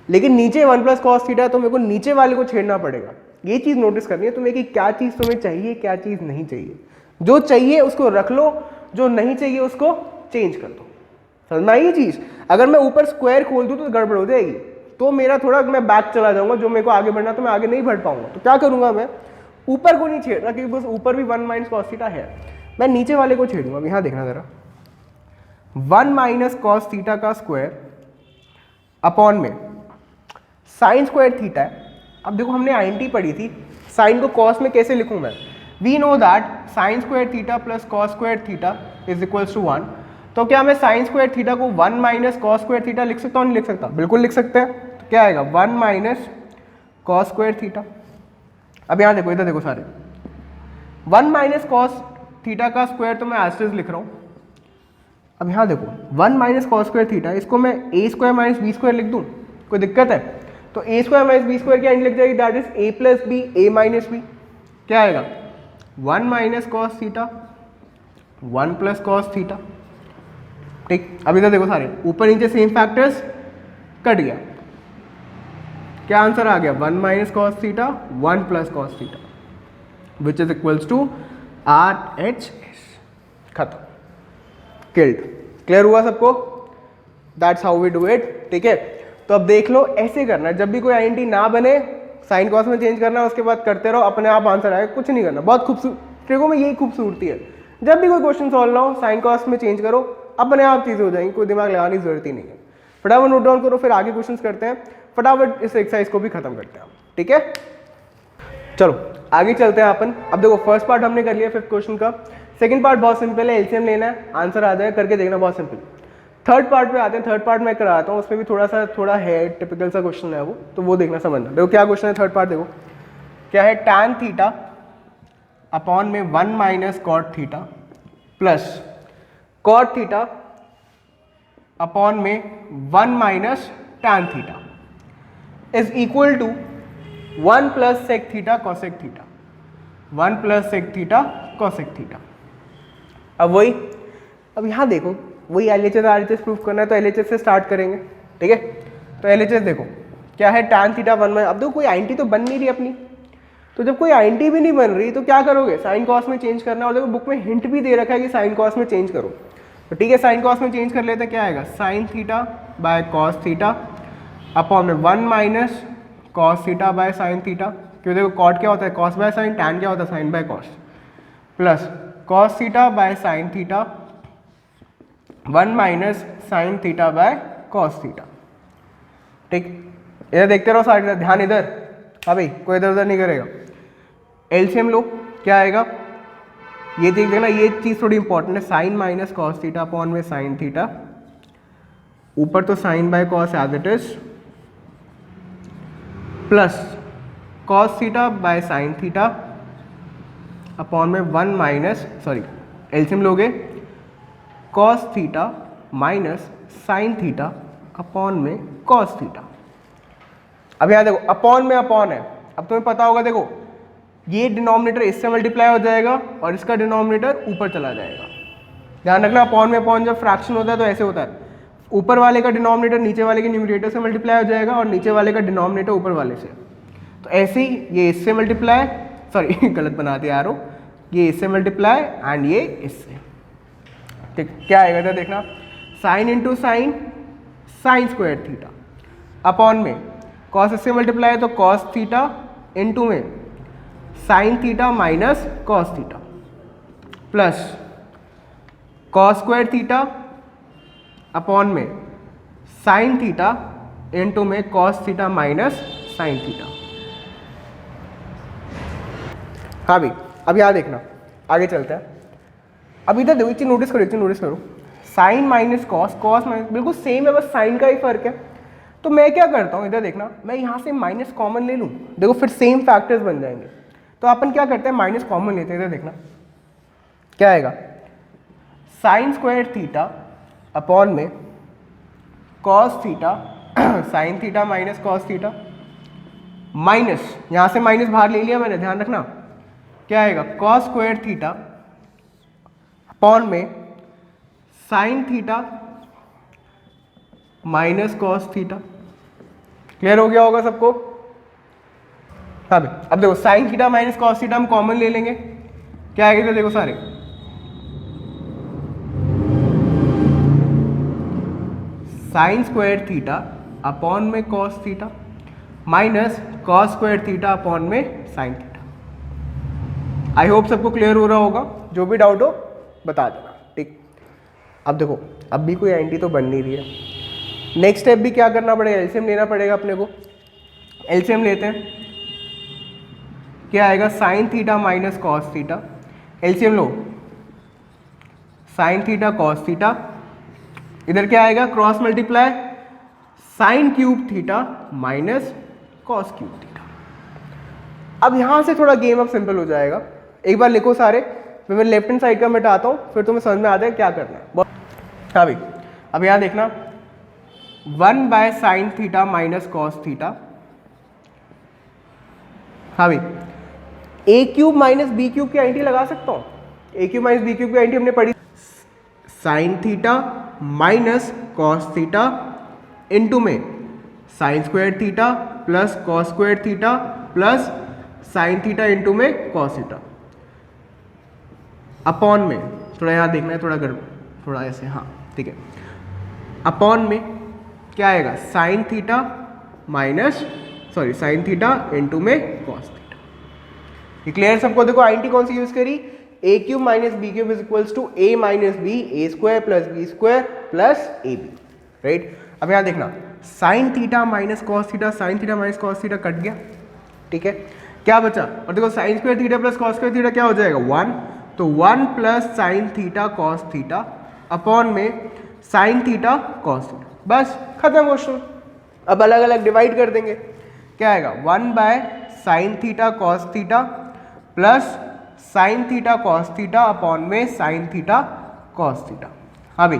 लेकिन नीचे 1 प्लस कॉस थीटा है तो मेरे को नीचे वाले को छेड़ना पड़ेगा। ये चीज़ नोटिस करनी है तुम्हें कि क्या चीज़ तुम्हें चाहिए, क्या चीज़ नहीं चाहिए। जो चाहिए उसको रख लो, जो नहीं चाहिए उसको चेंज कर दो। समझना ये चीज़। अगर मैं ऊपर स्क्वायर खोल दूँ तो गड़बड़ हो जाएगी, तो मेरा थोड़ा मैं बैक चला जाऊँगा, जो मेरे को आगे बढ़ना तो मैं आगे नहीं बढ़ पाऊंगा। तो क्या करूँगा, मैं ऊपर को नहीं छेड़ रहा क्योंकि बस ऊपर भी 1 माइनस कॉस थीटा है, मैं नीचे वाले को छेड़ूंगा। यहाँ देखना जरा, 1 माइनस कॉस थीटा का स्क्वायर अपॉन में साइन स्क्वायर थीटा है। अब देखो हमने आईएनटी पढ़ी थी, साइन को कॉस में कैसे लिखूं मैं, we know that sine square theta plus cos square theta is equals to 1। तो क्या मैं साइन स्क्वायर थीटा को 1 माइनस कॉस स्क्वायर थीटा लिख सकता हूँ, नहीं लिख सकता? बिल्कुल लिख सकते हैं। तो क्या आएगा 1 माइनस कॉस स्क्वायर थीटा। अब यहाँ देखो, इधर देखो सारे, 1 माइनस कॉस थीटा का स्क्वायर तो मैं एज इट इज लिख रहा हूँ। अब यहाँ देखो 1 माइनस कॉस स्क्वायर थीटा, इसको मैं A square minus B square लिख दूँ, कोई दिक्कत है? तो A square minus B square की एंड लिख जाएगी, that is A plus B, A minus B. क्या आएगा 1 minus cos theta 1 plus cos theta, ठीक। अब इधर देखो सारे ऊपर नीचे सेम फैक्टर्स, कट गया, क्या आंसर आ गया 1 minus cos theta 1 plus cos theta which is equals to RHS। खत्म, किल्ड। क्लियर हुआ सबको? That's how we do it, ठीक है। तो अब देख लो, ऐसे करना है, जब भी कोई आईएनटी ना बने साइन कॉस में चेंज करना है, उसके बाद करते रहो, अपने आप आंसर आएगा, कुछ नहीं करना। बहुत खूबसूरत ट्रिकों में यही खूबसूरती है, जब भी कोई क्वेश्चन सॉल्व ना हो साइन कॉस में चेंज करो, अपने आप चीज़ें हो जाएंगी, कोई दिमाग लगाने की जरूरत ही नहीं है। फटाफट नोट डाउन करो, फिर आगे क्वेश्चंस करते हैं, फटाफट इस एक्सरसाइज को भी खत्म करते हैं, ठीक है। चलो आगे चलते हैं अपन। अब देखो फर्स्ट पार्ट हमने कर लिया 5th क्वेश्चन का। सेकंड पार्ट बहुत सिंपल है, एलसीएम लेना है, आंसर आ जाएगा, करके देखना, बहुत सिंपल। थर्ड पार्ट पे आते हैं। थर्ड पार्ट मैं कराता हूँ, उसमें भी थोड़ा है, टिपिकल सा क्वेश्चन है वो, तो वो देखना समझना। देखो क्या क्वेश्चन है थर्ड पार्ट, देखो क्या है, tan थीटा अपॉन में 1 minus cot theta plus cot theta upon में 1 minus tan theta is equal to 1 plus sec theta cosec theta, 1 plus sec theta cosec theta. अब यहाँ देखो, वही LHS RHS प्रूफ करना है, तो LHS से स्टार्ट करेंगे, ठीक है। तो LHS देखो क्या है, tan थीटा 1 माइनस, अब देखो कोई आइडेंटिटी तो बन नहीं रही अपनी, तो जब कोई आइडेंटिटी भी नहीं बन रही तो क्या करोगे, साइन कॉस में चेंज करना है। और देखो बुक में हिंट भी दे रखा है कि साइन कॉस में चेंज करो, तो ठीक है साइन कॉस में चेंज कर लेते हैं। क्या आएगा, sine theta by cos theta upon में 1 minus cos theta by sine theta, क्योंकि देखो कॉट क्या होता है, कॉस बाय साइन, टैन क्या होता है, sine by cos, plus cos theta by sine theta 1 minus sine theta by cos theta, ठीक। इधर देखते रहो साइड, ध्यान इधर, हाँ भाई कोई इधर उधर नहीं करेगा। एलसीएम लो, क्या आएगा, ये देख देना, ये चीज थोड़ी इंपॉर्टेंट है, sine minus cos theta upon में साइन थीटा, ऊपर तो sine by cos as it is, plus cos theta by sine theta upon में 1 माइनस, सॉरी एलसीएम लोगे, cos theta minus sine theta upon में कॉस थीटा। अब यहाँ देखो अपॉन में अपॉन है, अब तुम्हें पता होगा, देखो ये डिनोमिनेटर इससे मल्टीप्लाई हो जाएगा और इसका डिनोमिनेटर ऊपर चला जाएगा। ध्यान रखना, अपॉन में अपॉन जब फ्रैक्शन होता है तो ऐसे होता है, ऊपर वाले का डिनोमिनेटर नीचे वाले के न्यूमरेटर से मल्टीप्लाई हो जाएगा और नीचे वाले का डिनोमिनेटर ऊपर वाले से। तो ऐसे ही ये इससे मल्टीप्लाई, सॉरी गलत बना दिया यारो, ये इससे मल्टीप्लाई एंड ये इससे, ठीक। क्या आएगा इधर देखना, sine into sine, sign square theta upon में कॉस इससे मल्टीप्लाई है तो कॉस थीटा इंटू में sine theta minus cos theta plus cos square theta upon में साइन थीटा इंटू में cos theta minus sine theta. हाँ भाई अब यहाँ देखना, आगे चलते हैं। अब इधर देखो, एक चीज नोटिस करो, sine minus cos, cos minus बिल्कुल सेम है, बस साइन का ही फर्क है। तो मैं क्या करता हूँ, इधर देखना, मैं यहाँ से माइनस कॉमन ले लूँ, देखो फिर सेम फैक्टर्स बन जाएंगे। तो अपन क्या करते हैं, माइनस कॉमन लेते हैं, इधर देखना क्या आएगा, साइन स्क्वायर थीटा अपॉन में cos theta sine theta minus cos theta, minus यहाँ से माइनस बाहर ले लिया मैंने, ध्यान रखना, क्या आएगा, कॉस स्क्वायर थीटा अपॉन में sine theta minus cos theta. Clear हो गया होगा सबको। हाँ भाई अब देखो sign theta minus cos theta हम कॉमन ले लेंगे, क्या आएगा, देखो सारे साइन स्क्वायर थीटा अपॉन में cos theta minus cos square theta upon में साइन थीटा। आई होप सबको क्लियर हो रहा होगा, जो भी डाउट हो बता देना, ठीक। अब देखो अब भी कोई आइडेंटिटी तो बन नहीं रही है, नेक्स्ट स्टेप भी क्या करना पड़ेगा, एलसीएम लेना पड़ेगा अपने को। एलसीएम लेते हैं, क्या आएगा, sine theta minus cos theta, LCM लो, साइन थीटा कॉस थीटा, इधर क्या आएगा, cross multiply, sine cube theta minus cos cube theta. अब यहां से थोड़ा गेम अब सिंपल हो जाएगा, एक बार लिखो सारे, मैं लेफ्ट हैंड साइड का मिटाता हूं, फिर तुम्हें समझ में आता है क्या करना है। हाँ भाई अब यहां देखना, 1 bye sine theta minus cos theta, हाँ भाई A cube minus B cube की आइडेंटिटी लगा सकता हूँ, A cube minus B cube की आइडेंटिटी हमने पढ़ी, sine theta minus cos theta into में sine square theta plus cos square theta plus sine theta into में कॉस थीटा अपॉन में, थोड़ा यहाँ देखना है, थोड़ा ऐसे, हाँ ठीक है, अपॉन में क्या आएगा, sine theta minus sine theta into में कॉस थीटा। ये क्लियर सबको। देखो आइडेंटिटी कौन सी यूज करी, A cube minus B cube is equals to A minus B, A square plus B square plus A B, right. अब यहाँ देखना sine theta minus cos theta, sine theta minus cos theta cut गया, ठीक है, क्या बचा, और देखो sine square theta plus cos square theta क्या हो जाएगा 1, तो 1 plus sine theta cos theta upon में साइन थीटा कॉस थीटा, बस खत्म क्वेश्चन। अब अलग अलग डिवाइड कर देंगे, क्या आएगा 1 bye sine theta cos theta plus sine theta cos theta upon में साइन थीटा कॉस थीटा। हाँ भाई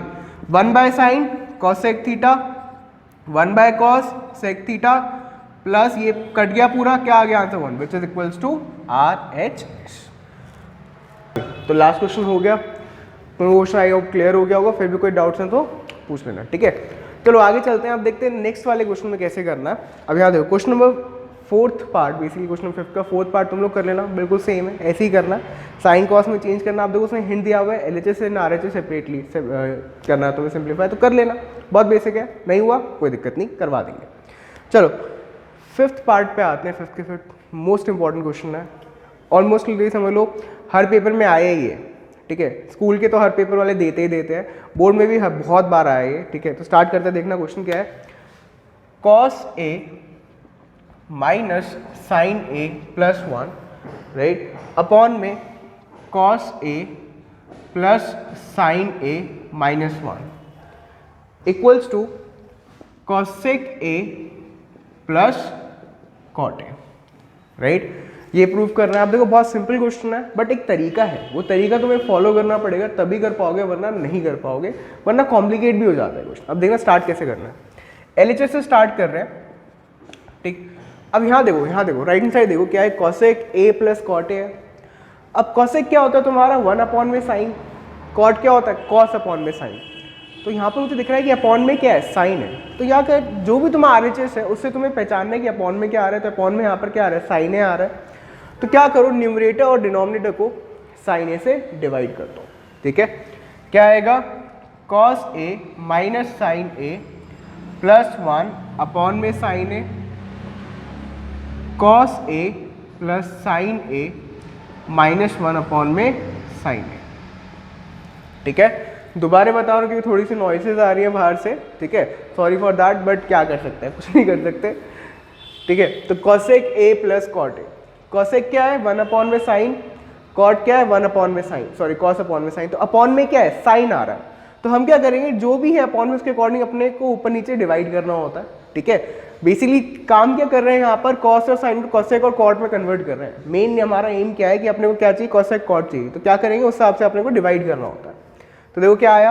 1 bye sine cosec theta 1 by cos sec theta plus ये कट गया पूरा, क्या आ गया answer 1 which is equals to RHS। तो लास्ट क्वेश्चन हो गया, तो क्वेश्चन आई होप क्लियर हो गया होगा, फिर भी कोई डाउट्स है तो पूछ लेना, ठीक है। चलो आगे चलते हैं, अब देखते हैं नेक्स्ट वाले क्वेश्चन में कैसे करना है। अब यहाँ देखो question number 4th part, basically question number 5 का 4th पार्ट तुम लोग कर लेना, बिल्कुल सेम है, ऐसे ही करना, साइन कॉस में चेंज करना। आप देखो उसमें हिंट दिया हुआ है LHS एंड RHS सेपरेटली करना है, तुम्हें सिंप्लीफाई तो कर लेना, बहुत बेसिक है, नहीं हुआ कोई दिक्कत नहीं, करवा देंगे। चलो 5th पार्ट पे आते हैं। 5th के 5th मोस्ट इंपॉर्टेंट क्वेश्चन है, ऑलमोस्ट ये समझ लो हर पेपर में आया ही है, ठीक है, स्कूल के तो हर पेपर वाले देते ही देते हैं, बोर्ड में भी बहुत बार आए ये, ठीक है। तो स्टार्ट करते हैं, देखना क्वेश्चन क्या है, cos A minus sine A plus 1 right upon में cos A plus sine A minus 1 equals to cosec A plus cot A, right. ये प्रूव करना है। आप देखो बहुत सिंपल क्वेश्चन है, बट एक तरीका है, वो तरीका तुम्हें फॉलो करना पड़ेगा तभी कर पाओगे, वरना नहीं कर पाओगे, वरना कॉम्प्लिकेट भी हो जाता है क्वेश्चन। अब देखना स्टार्ट कैसे करना है, LHS से स्टार्ट कर रहे हैं, ठीक। अब यहाँ देखो राइट हैंड साइड देखो क्या है, cosec A plus cot A है। अब cosec क्या होता है तुम्हारा 1 अपॉन में साइन, cot क्या होता है cos अपॉन में साइन। तो यहाँ पर मुझे दिख रहा है कि अपॉन में क्या है साइन है, तो यहाँ का जो भी तुम्हारा RHS है उससे तुम्हें पहचानना है कि अपॉन में क्या आ रहा है, तो अपॉन में यहाँ पर क्या आ रहा है साइन A आ रहा है। तो क्या करो, न्यूमरेटर और डिनोमिनेटर को साइन A से डिवाइड कर दो, ठीक है। क्या आएगा cos A minus sine A plus 1 upon में sine A, cos A plus sine A minus 1 upon में साइन A, ठीक है। दोबारा बता रहा हूँ क्योंकि थोड़ी सी नॉइसेज आ रही है बाहर से, ठीक है, सॉरी फॉर दैट, बट क्या कर सकते हैं, कुछ नहीं कर सकते, ठीक है। तो cosec A plus cot A, cosec क्या है 1 अपॉन में साइन, cot क्या है 1 अपॉन में साइन, सॉरी cos अपॉन में साइन, तो अपॉन में क्या है साइन आ रहा है, तो हम क्या करेंगे जो भी है अपॉन में उसके अकॉर्डिंग अपने को ऊपर नीचे डिवाइड करना होता है, ठीक है। बेसिकली काम क्या कर रहे हैं यहाँ पर, cos और साइन को cosec और cot में कन्वर्ट कर रहे हैं। मेन हमारा एम क्या है कि अपने को क्या चाहिए cosec cot चाहिए, तो क्या करेंगे उस हिसाब से अपने को डिवाइड करना होता है। तो देखो क्या आया,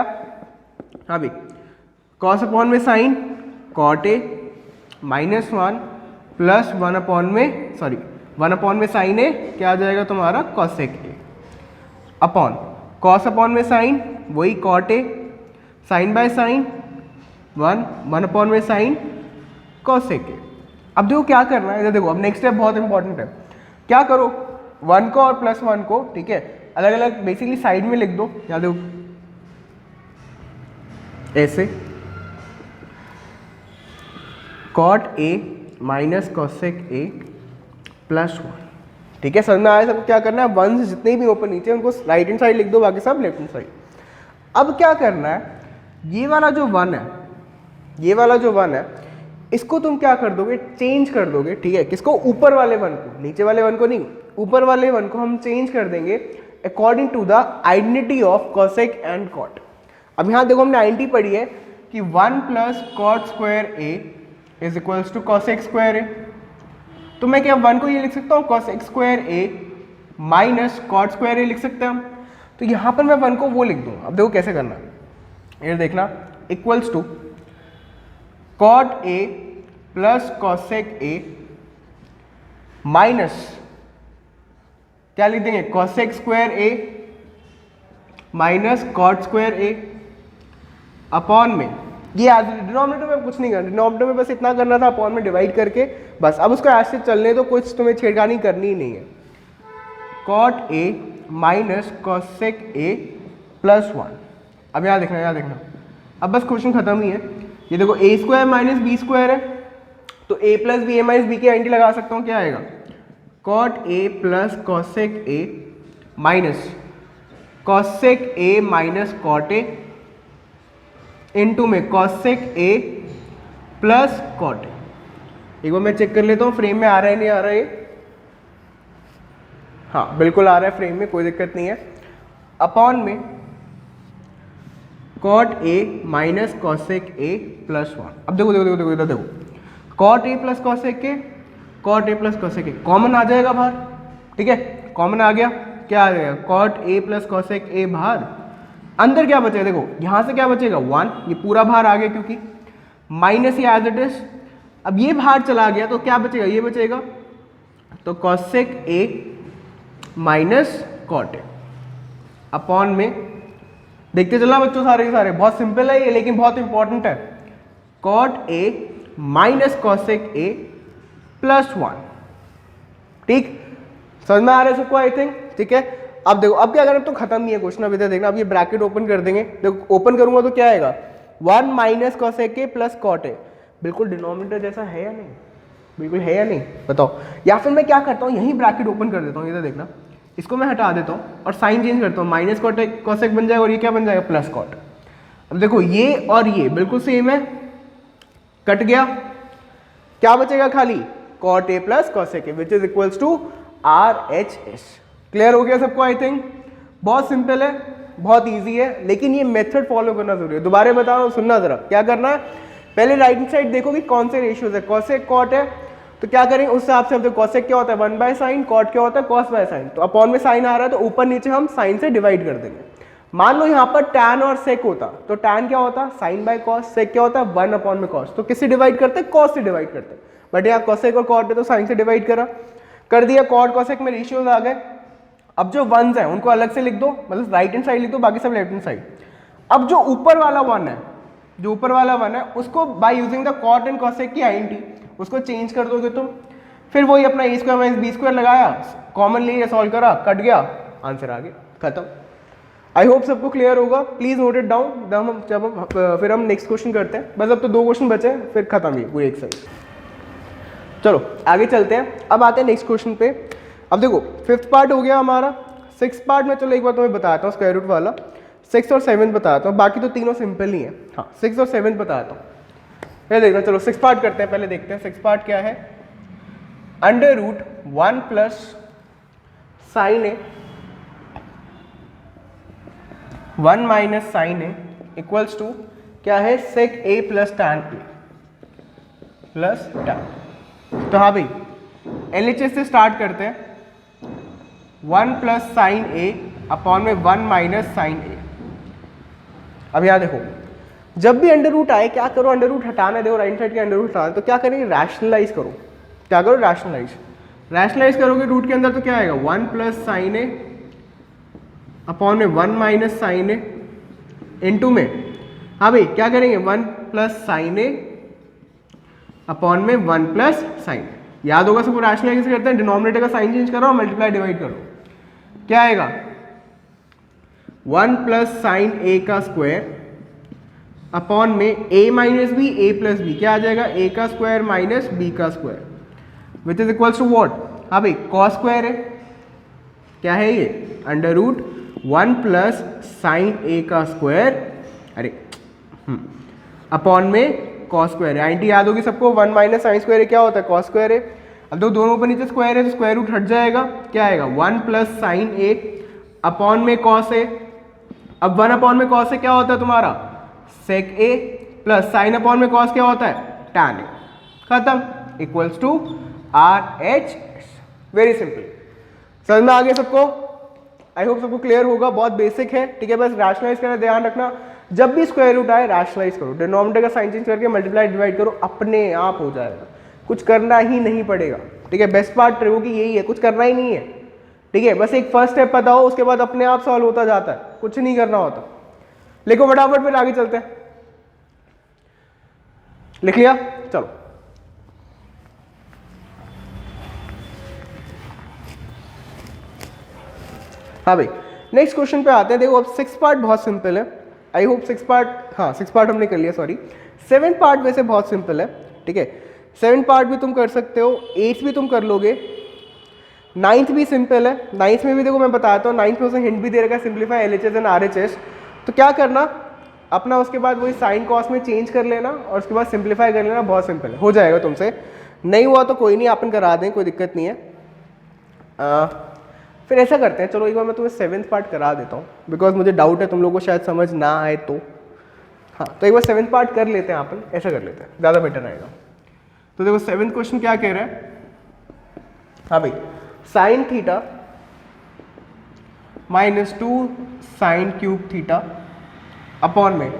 हाँ भाई cos अपॉन में sine cot A minus 1 plus 1 upon में सॉरी 1 अपॉन में साइन A क्या आ जाएगा तुम्हारा cosec A upon cos upon में साइन वही cot A sine by sine 1 upon में साइन cosec A। अब देखो क्या करना है, इधर देखो, अब नेक्स्ट स्टेप बहुत इंपॉर्टेंट है, क्या करो 1 को और प्लस 1 को, ठीक है, अलग अलग बेसिकली साइड में लिख दो, याद देखो ऐसे cot A minus cosec A plus 1, ठीक है, समझ में आया सबको क्या करना है, वन जितने भी ऊपर नीचे उनको राइट हैंड साइड लिख दो, बाकी सब लेफ्ट हैंड साइड। अब क्या करना है, ये वाला जो 1 है, ये वाला जो 1 है इसको तुम क्या कर दोगे, चेंज कर दोगे, ठीक है, किसको, ऊपर वाले 1 को, नीचे वाले 1 को नहीं, ऊपर वाले 1 को हम चेंज कर देंगे according to the identity of cosec and cot। अब यहाँ देखो हमने आइडेंटिटी पढ़ी है कि 1 plus cot square A is equals to cosec square A, तो मैं क्या 1 को ये लिख सकता हूँ cosec square A minus cot square A लिख सकते हैं हम, तो यहाँ पर मैं 1 को वो लिख दूँ। अब देखो कैसे करना है, ये देखना equals to cot A plus cosec A minus क्या लिख देंगे cosec square A minus cot square A upon में ये डिनोमिनेटर में कुछ नहीं करना, डिनोमिनेटर में बस इतना करना था अपॉन में डिवाइड करके बस। अब उसको ऐसे चलने तो कुछ तुम्हें छेड़खानी करनी ही नहीं है, cot A minus cosec A plus 1। अब यहाँ देखना, अब बस क्वेश्चन खत्म ही है। ये देखो a square minus B square है, तो a plus B, a minus B की आइडेंटिटी लगा सकता हूँ, क्या आएगा cot A plus cosec A minus cosec A minus cot A into में cosec A plus cot A. एक बार मैं चेक कर लेता हूँ फ्रेम में आ रहा है नहीं आ रहा है। हाँ बिल्कुल आ रहा है फ्रेम में, कोई दिक्कत नहीं है। अपॉन में cot A minus cosec A plus 1। अब देखो देखो देखो देखो इधर देखो, cot A plus cosec A, cot A plus cosec A common आ जाएगा बाहर, ठीक है, कॉमन आ गया, क्या आ जाएगा cot A plus cosec A बाहर, अंदर क्या बचेगा देखो यहां से क्या बचेगा 1, ये पूरा बाहर आ गया क्योंकि माइनस ये एज इट इज। अब ये बाहर चला गया तो क्या बचेगा, ये बचेगा, तो cosec A minus cot A upon में, देखते चलना बच्चों सारे के सारे, बहुत सिंपल है ये लेकिन बहुत इंपॉर्टेंट है, cot A minus cosec A plus 1। ठीक, समझ में आ रहा है सबको आई थिंक, ठीक है। अब देखो अब क्या करें, तो खत्म ही है क्वेश्चन, अब इधर देखना, अब ये ब्रैकेट ओपन कर देंगे, देखो ओपन करूंगा तो क्या आएगा 1 minus cosec A plus cot A, बिल्कुल डिनोमिनेटर जैसा है या नहीं, बिल्कुल है या नहीं बताओ। या फिर मैं क्या करता हूँ यही ब्रैकेट ओपन कर देता हूँ, इधर देखना, इसको मैं हटा देता हूँ और साइन चेंज करता हूँ, माइनस कॉट कॉसेक बन जाएगा और ये क्या बन जाएगा प्लस कॉट। अब देखो ये और ये बिल्कुल सेम है, कट गया, क्या बचेगा खाली cot A plus cosec A which is equals to RHS। Clear हो गया सबको आई थिंक, बहुत सिंपल है, बहुत इजी है, लेकिन ये मेथड फॉलो करना जरूरी है। दोबारा बता रहा हूँ, सुनना जरा, क्या करना है, पहले राइट हैंड साइड देखो कि कौन से रेशियोज है, कॉसेक कॉट है, तो क्या करेंगे उस हिसाब से, अब कॉसेक क्या होता है 1 बाय साइन, कॉट क्या होता है कॉस बाय साइन, तो अपॉन में साइन आ रहा है तो ऊपर नीचे हम साइन से डिवाइड कर देंगे। मान लो यहाँ पर टैन और सेक होता, तो टैन क्या होता साइन बाय कॉस, सेक क्या होता है 1 अपॉन में कॉस, तो किससे डिवाइड करते हैं कॉस से डिवाइड करते हैं, बट यहाँ कॉसेक और कॉट है तो साइन से डिवाइड करा, कर दिया, कॉट कॉसेक में रेशियोज आ गए। अब जो वंस है उनको अलग से लिख दो, मतलब राइट हैंड साइड लिख दो, बाकी सब लेफ्ट हैंड साइड। अब जो ऊपर वाला वन है, जो ऊपर वाला वन है उसको by using the cot and cosec की आइडेंटिटी उसको चेंज कर दोगे तुम, फिर वही अपना A square minus B square लगाया, कॉमन लिए सॉल्व करा, कट गया, आंसर आ गया, खत्म। आई होप सबको क्लियर होगा, प्लीज नोट इट डाउन, जब हम फिर हम नेक्स्ट क्वेश्चन करते हैं, बस अब तो 2 क्वेश्चन बचे हैं फिर खत्म ही पूरी एक्सरसाइज। चलो आगे चलते हैं, अब आते हैं नेक्स्ट क्वेश्चन पे। अब देखो 5th पार्ट हो गया हमारा, 6th पार्ट में चलो एक बार तुम्हें बताता हूँ स्क्वायर रूट वाला, 6th और 7th बताता हूँ, बाकी तो तीनों सिंपल ही है। हाँ 6th और 7th बताता हूँ, ये देखना, चलो 6th पार्ट करते हैं, पहले देखते हैं 6th पार्ट क्या है। Under root 1 plus sine A 1 minus sine A equals to क्या है sec A plus tan A plus tan. तो हाँ भाई LHS से स्टार्ट करते हैं, 1 प्लस साइन ए अपॉन में 1 माइनस साइन ए। अब यहाँ देखो जब भी अंडर रूट आए क्या करो, अंडर रूट हटाना है, देखो राइट साइड के अंडर रूट हटाना, तो क्या करेंगे रैशनलाइज करो, क्या करो रैशनलाइज करोगे रूट के अंदर तो क्या आएगा 1 प्लस साइन ए अपॉन में 1 माइनस साइन ए इनटू में, हाँ भाई क्या करेंगे 1 प्लस साइन ए अपॉन में 1 प्लस साइन, याद होगा सबको रैशनलाइज करते हैं, डिनोमिनेटर का साइन चेंज करो, मल्टीप्लाई डिवाइड करो, क्या आएगा 1 प्लस साइन ए का स्क्वायर अपॉन में a minus B A plus B, क्या आ जाएगा a का स्क्वायर माइनस b का square which is equals to what, हाँ भाई कॉस स्क्वायर है, क्या है ये under root 1 plus sine A का स्क्वायर, अरे अपॉन में कॉस स्क्वायर है, आइडेंटिटी याद होगी सबको, 1 माइनस साइन स्क्वायर क्या होता है कॉस स्क्वायर है। अब तो दोनों ऊपर नीचे स्क्वायर है तो स्क्वायर रूट हट जाएगा, क्या आएगा 1 प्लस साइन ए अपॉन में कॉस ए। अब 1 अपॉन में कॉस ए क्या होता है तुम्हारा sec A plus sine upon में कॉस क्या होता है टैन ए, खत्म, equals to RHS। Very simple, समझ में आ गया सबको, आई होप सबको क्लियर होगा, बहुत बेसिक है, ठीक है। बस रैशनलाइज करना ध्यान रखना, जब भी स्क्वायर रूट आए रैशनलाइज करो, डिनोमिनेटर का साइन चेंज करके मल्टीप्लाई डिवाइड करो, अपने आप हो जाएगा, कुछ करना ही नहीं पड़ेगा, ठीक है। बेस्ट पार्ट होगी यही है, कुछ करना ही नहीं है, ठीक है। बस एक फर्स्ट स्टेप पता हो, उसके बाद अपने आप सॉल्व होता जाता है, कुछ नहीं करना होता। लिखो फटाफट, फिर आगे चलते हैं। लिख लिया, चलो हाँ भाई नेक्स्ट क्वेश्चन पे आते हैं। देखो अब 6th पार्ट बहुत सिंपल है, आई होप 6th पार्ट, हाँ 6th पार्ट हमने कर लिया, सॉरी 7th पार्ट वैसे बहुत सिंपल है, ठीक है। 7th पार्ट भी तुम कर सकते हो, 8th भी तुम कर लोगे, 9th भी सिंपल है। 9th में भी देखो मैं बताता हूँ, 9th में उसे हिंट भी दे रखा है सिंप्लीफाई LHS एंड RHS। तो क्या करना, अपना उसके बाद वही साइन कॉस में चेंज कर लेना और उसके बाद सिंप्लीफाई कर लेना, बहुत सिंपल है, हो जाएगा तुमसे। नहीं हुआ तो कोई नहीं, अपन करा दें, कोई दिक्कत नहीं है। फिर ऐसा करते हैं, चलो एक बार मैं तुम्हें 7th पार्ट करा देता हूँ, बिकॉज मुझे डाउट है तुम लोगों को शायद समझ ना आए तो। हाँ, तो एक बार 7th पार्ट कर लेते हैं अपन, ऐसा कर लेते हैं, ज़्यादा बेटर रहेगा। तो देखो 7th क्वेश्चन क्या कह रहा है, हाँ भाई, sine theta -2 sine cube theta upon में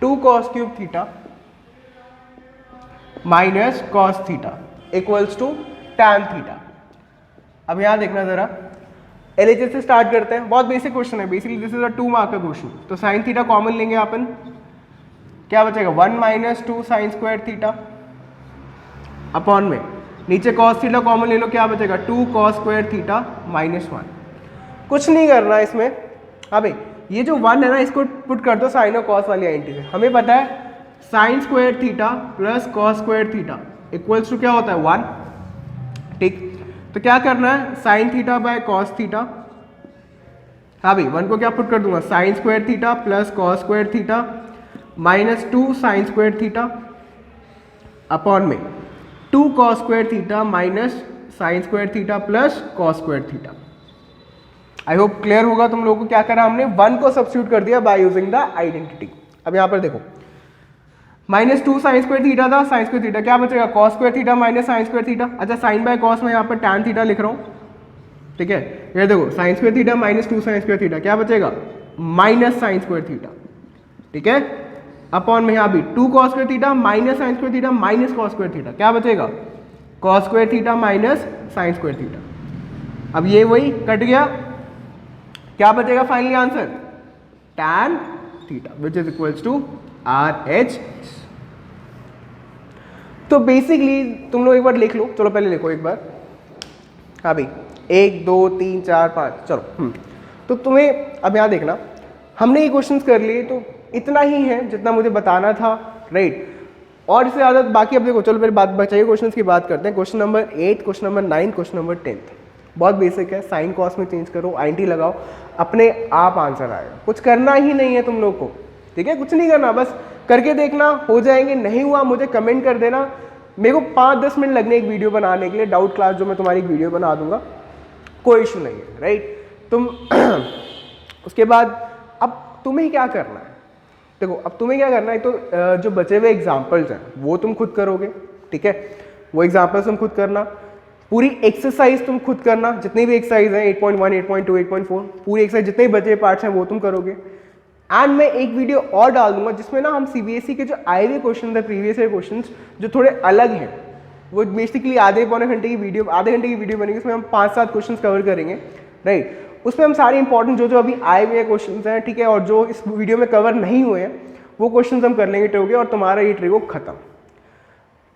2 cos cube theta minus cos theta equals to tan theta. अब यहां देखना जरा, LHS से स्टार्ट करते हैं, बहुत बेसिक क्वेश्चन है, basically this is a 2 mark का क्वेश्चन। तो साइन थीटा कॉमन लेंगे अपन, क्या बचेगा 1 - 2 साइन स्क्वायर थीटा अपॉन में नीचे कॉस थीटा कॉमन ले लो, क्या बचेगा 2 कॉस स्क्वायर थीटा -1। कुछ नहीं करना इसमें, हाँ भाई ये जो 1 है ना इसको पुट कर दो साइन और कॉस वाली आइडेंटिटी से। हमें पता है sine square theta plus cos square theta equals to क्या होता है 1, ठीक। तो क्या करना है, sine theta by cos theta, हाँ भाई 1 को क्या पुट कर दूंगा, sine square theta plus cos square theta -2 sine square theta upon में 2 cos square theta minus sine square theta plus cos square theta. I hope clear होगा तुम लोगों को। क्या करा हमने, 1 को सब्स्टिट्यूट कर दिया बाय यूजिंग द आइडेंटिटी। अब यहां पर देखो -2 साइन स्क्वायर थीटा था, साइन स्क्वायर थीटा क्या बचेगा cos square theta minus sine square theta. अच्छा साइन बाय कॉस में यहाँ पर टैन थीटा लिख रहा हूँ, ठीक है। ये देखो sine square theta -2 sine square theta क्या बचेगा माइनस साइन स्क्वायर थीटा, ठीक है। अपॉन में यहाँ भी 2 cos square theta minus sine square theta minus cos square theta क्या बचेगा cos square theta minus sine square theta. अब ये वही कट गया, क्या बचेगा finally answer tan theta which is equals to RH। तो बेसिकली तुम लोग एक बार लिख लो, चलो पहले लिखो एक बार, हाँ भाई 1 2 3 4 5 चलो। तो तुम्हें अब यहाँ देखना, हमने ये क्वेश्चंस कर लिए, तो इतना ही है जितना मुझे बताना था, राइट। और इससे ज़्यादा बाकी अब देखो, चलो फिर बात बचाइए क्वेश्चंस की बात करते हैं। Question number 8, question number 9, question number 10 बहुत बेसिक है, साइन कॉस में चेंज करो, आइडेंटिटी लगाओ, अपने आप आंसर आएगा। कुछ करना ही नहीं है तुम लोग को, ठीक है, कुछ नहीं करना, बस करके देखना, हो जाएंगे। नहीं हुआ मुझे कमेंट कर देना, मेरे को 5-10 मिनट लगने एक वीडियो बनाने के लिए, डाउट क्लास जो मैं तुम्हारी एक वीडियो बना दूंगा, कोई इशू नहीं है, राइट। तुम उसके बाद अब तुम्हें क्या करना है, देखो अब तुम्हें क्या करना है, तो जो बचे हुए एग्जाम्पल्स हैं वो तुम खुद करोगे, ठीक है, वो एग्जाम्पल्स तुम खुद करना, पूरी एक्सरसाइज तुम खुद करना, जितनी भी एक्सरसाइज है 8.1, 8.2, 8.4 पूरी एक्सरसाइज जितने बचे पार्ट्स हैं वो तुम करोगे। एंड मैं एक वीडियो और डाल दूंगा जिसमें ना हम CBSE के जो आए हुए क्वेश्चन है, प्रीवियस ईयर क्वेश्चन जो थोड़े अलग हैं, वो बेसिकली आधे पौने घंटे की वीडियो बनेगी, उसमें हम 5-7 क्वेश्चन कवर करेंगे, राइट। उसमें हम सारे इंपॉर्टेंट जो अभी आए हुए क्वेश्चन हैं, ठीक है, और जो इस वीडियो में कवर नहीं हुए हैं वो क्वेश्चन हम कर लेंगे ट्रिको, और तुम्हारा ये ट्रिको खत्म,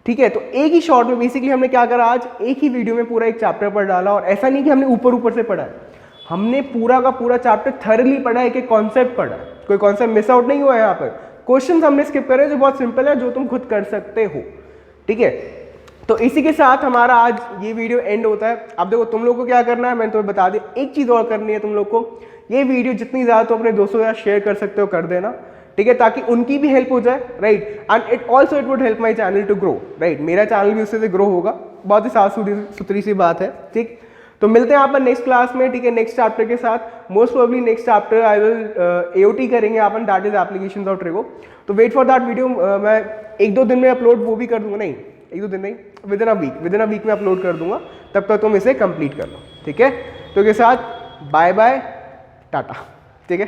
ठीक है। तो एक ही शॉर्ट में बेसिकली हमने क्या करा, आज एक ही वीडियो में पूरा एक चैप्टर पढ़ डाला, और ऐसा नहीं कि हमने ऊपर से पढ़ा है, हमने पूरा का पूरा चैप्टर थरली पढ़ा है, एक कॉन्सेप्ट पढ़ा है, कोई कॉन्सेप्ट मिस आउट नहीं हुआ है। यहाँ पर क्वेश्चन हमने स्किप करे जो बहुत सिंपल है, जो तुम खुद कर सकते हो, ठीक है। तो इसी के साथ हमारा आज ये वीडियो एंड होता है। अब देखो तुम लोग को क्या करना है, मैंने तुम्हें बता दिया, एक चीज़ और करनी है तुम लोग को, ये वीडियो जितनी ज़्यादा तो अपने दोस्तों के साथ शेयर कर सकते हो कर देना, ठीक है, ताकि उनकी भी हेल्प हो जाए, right. And it would help my channel to grow, right. मेरा चैनल भी उससे ग्रो होगा, बहुत ही साफ सुथरी सी बात है, ठीक। तो मिलते हैं यहाँ पर नेक्स्ट क्लास में, ठीक है, नेक्स्ट चैप्टर के साथ। Most probably next chapter I will AOT करेंगे अपन, दैट इज एप्लीकेशंस ऑफ ट्रिको। तो वेट फॉर दैट वीडियो, मैं 1-2 दिन में अपलोड वो भी कर दूंगा, नहीं 1-2 दिन नहीं, विद इन अ वीक में अपलोड कर दूंगा, तब तक तुम इसे कंप्लीट कर लो, ठीक है। तो के साथ बाय बाय टाटा, ठीक है।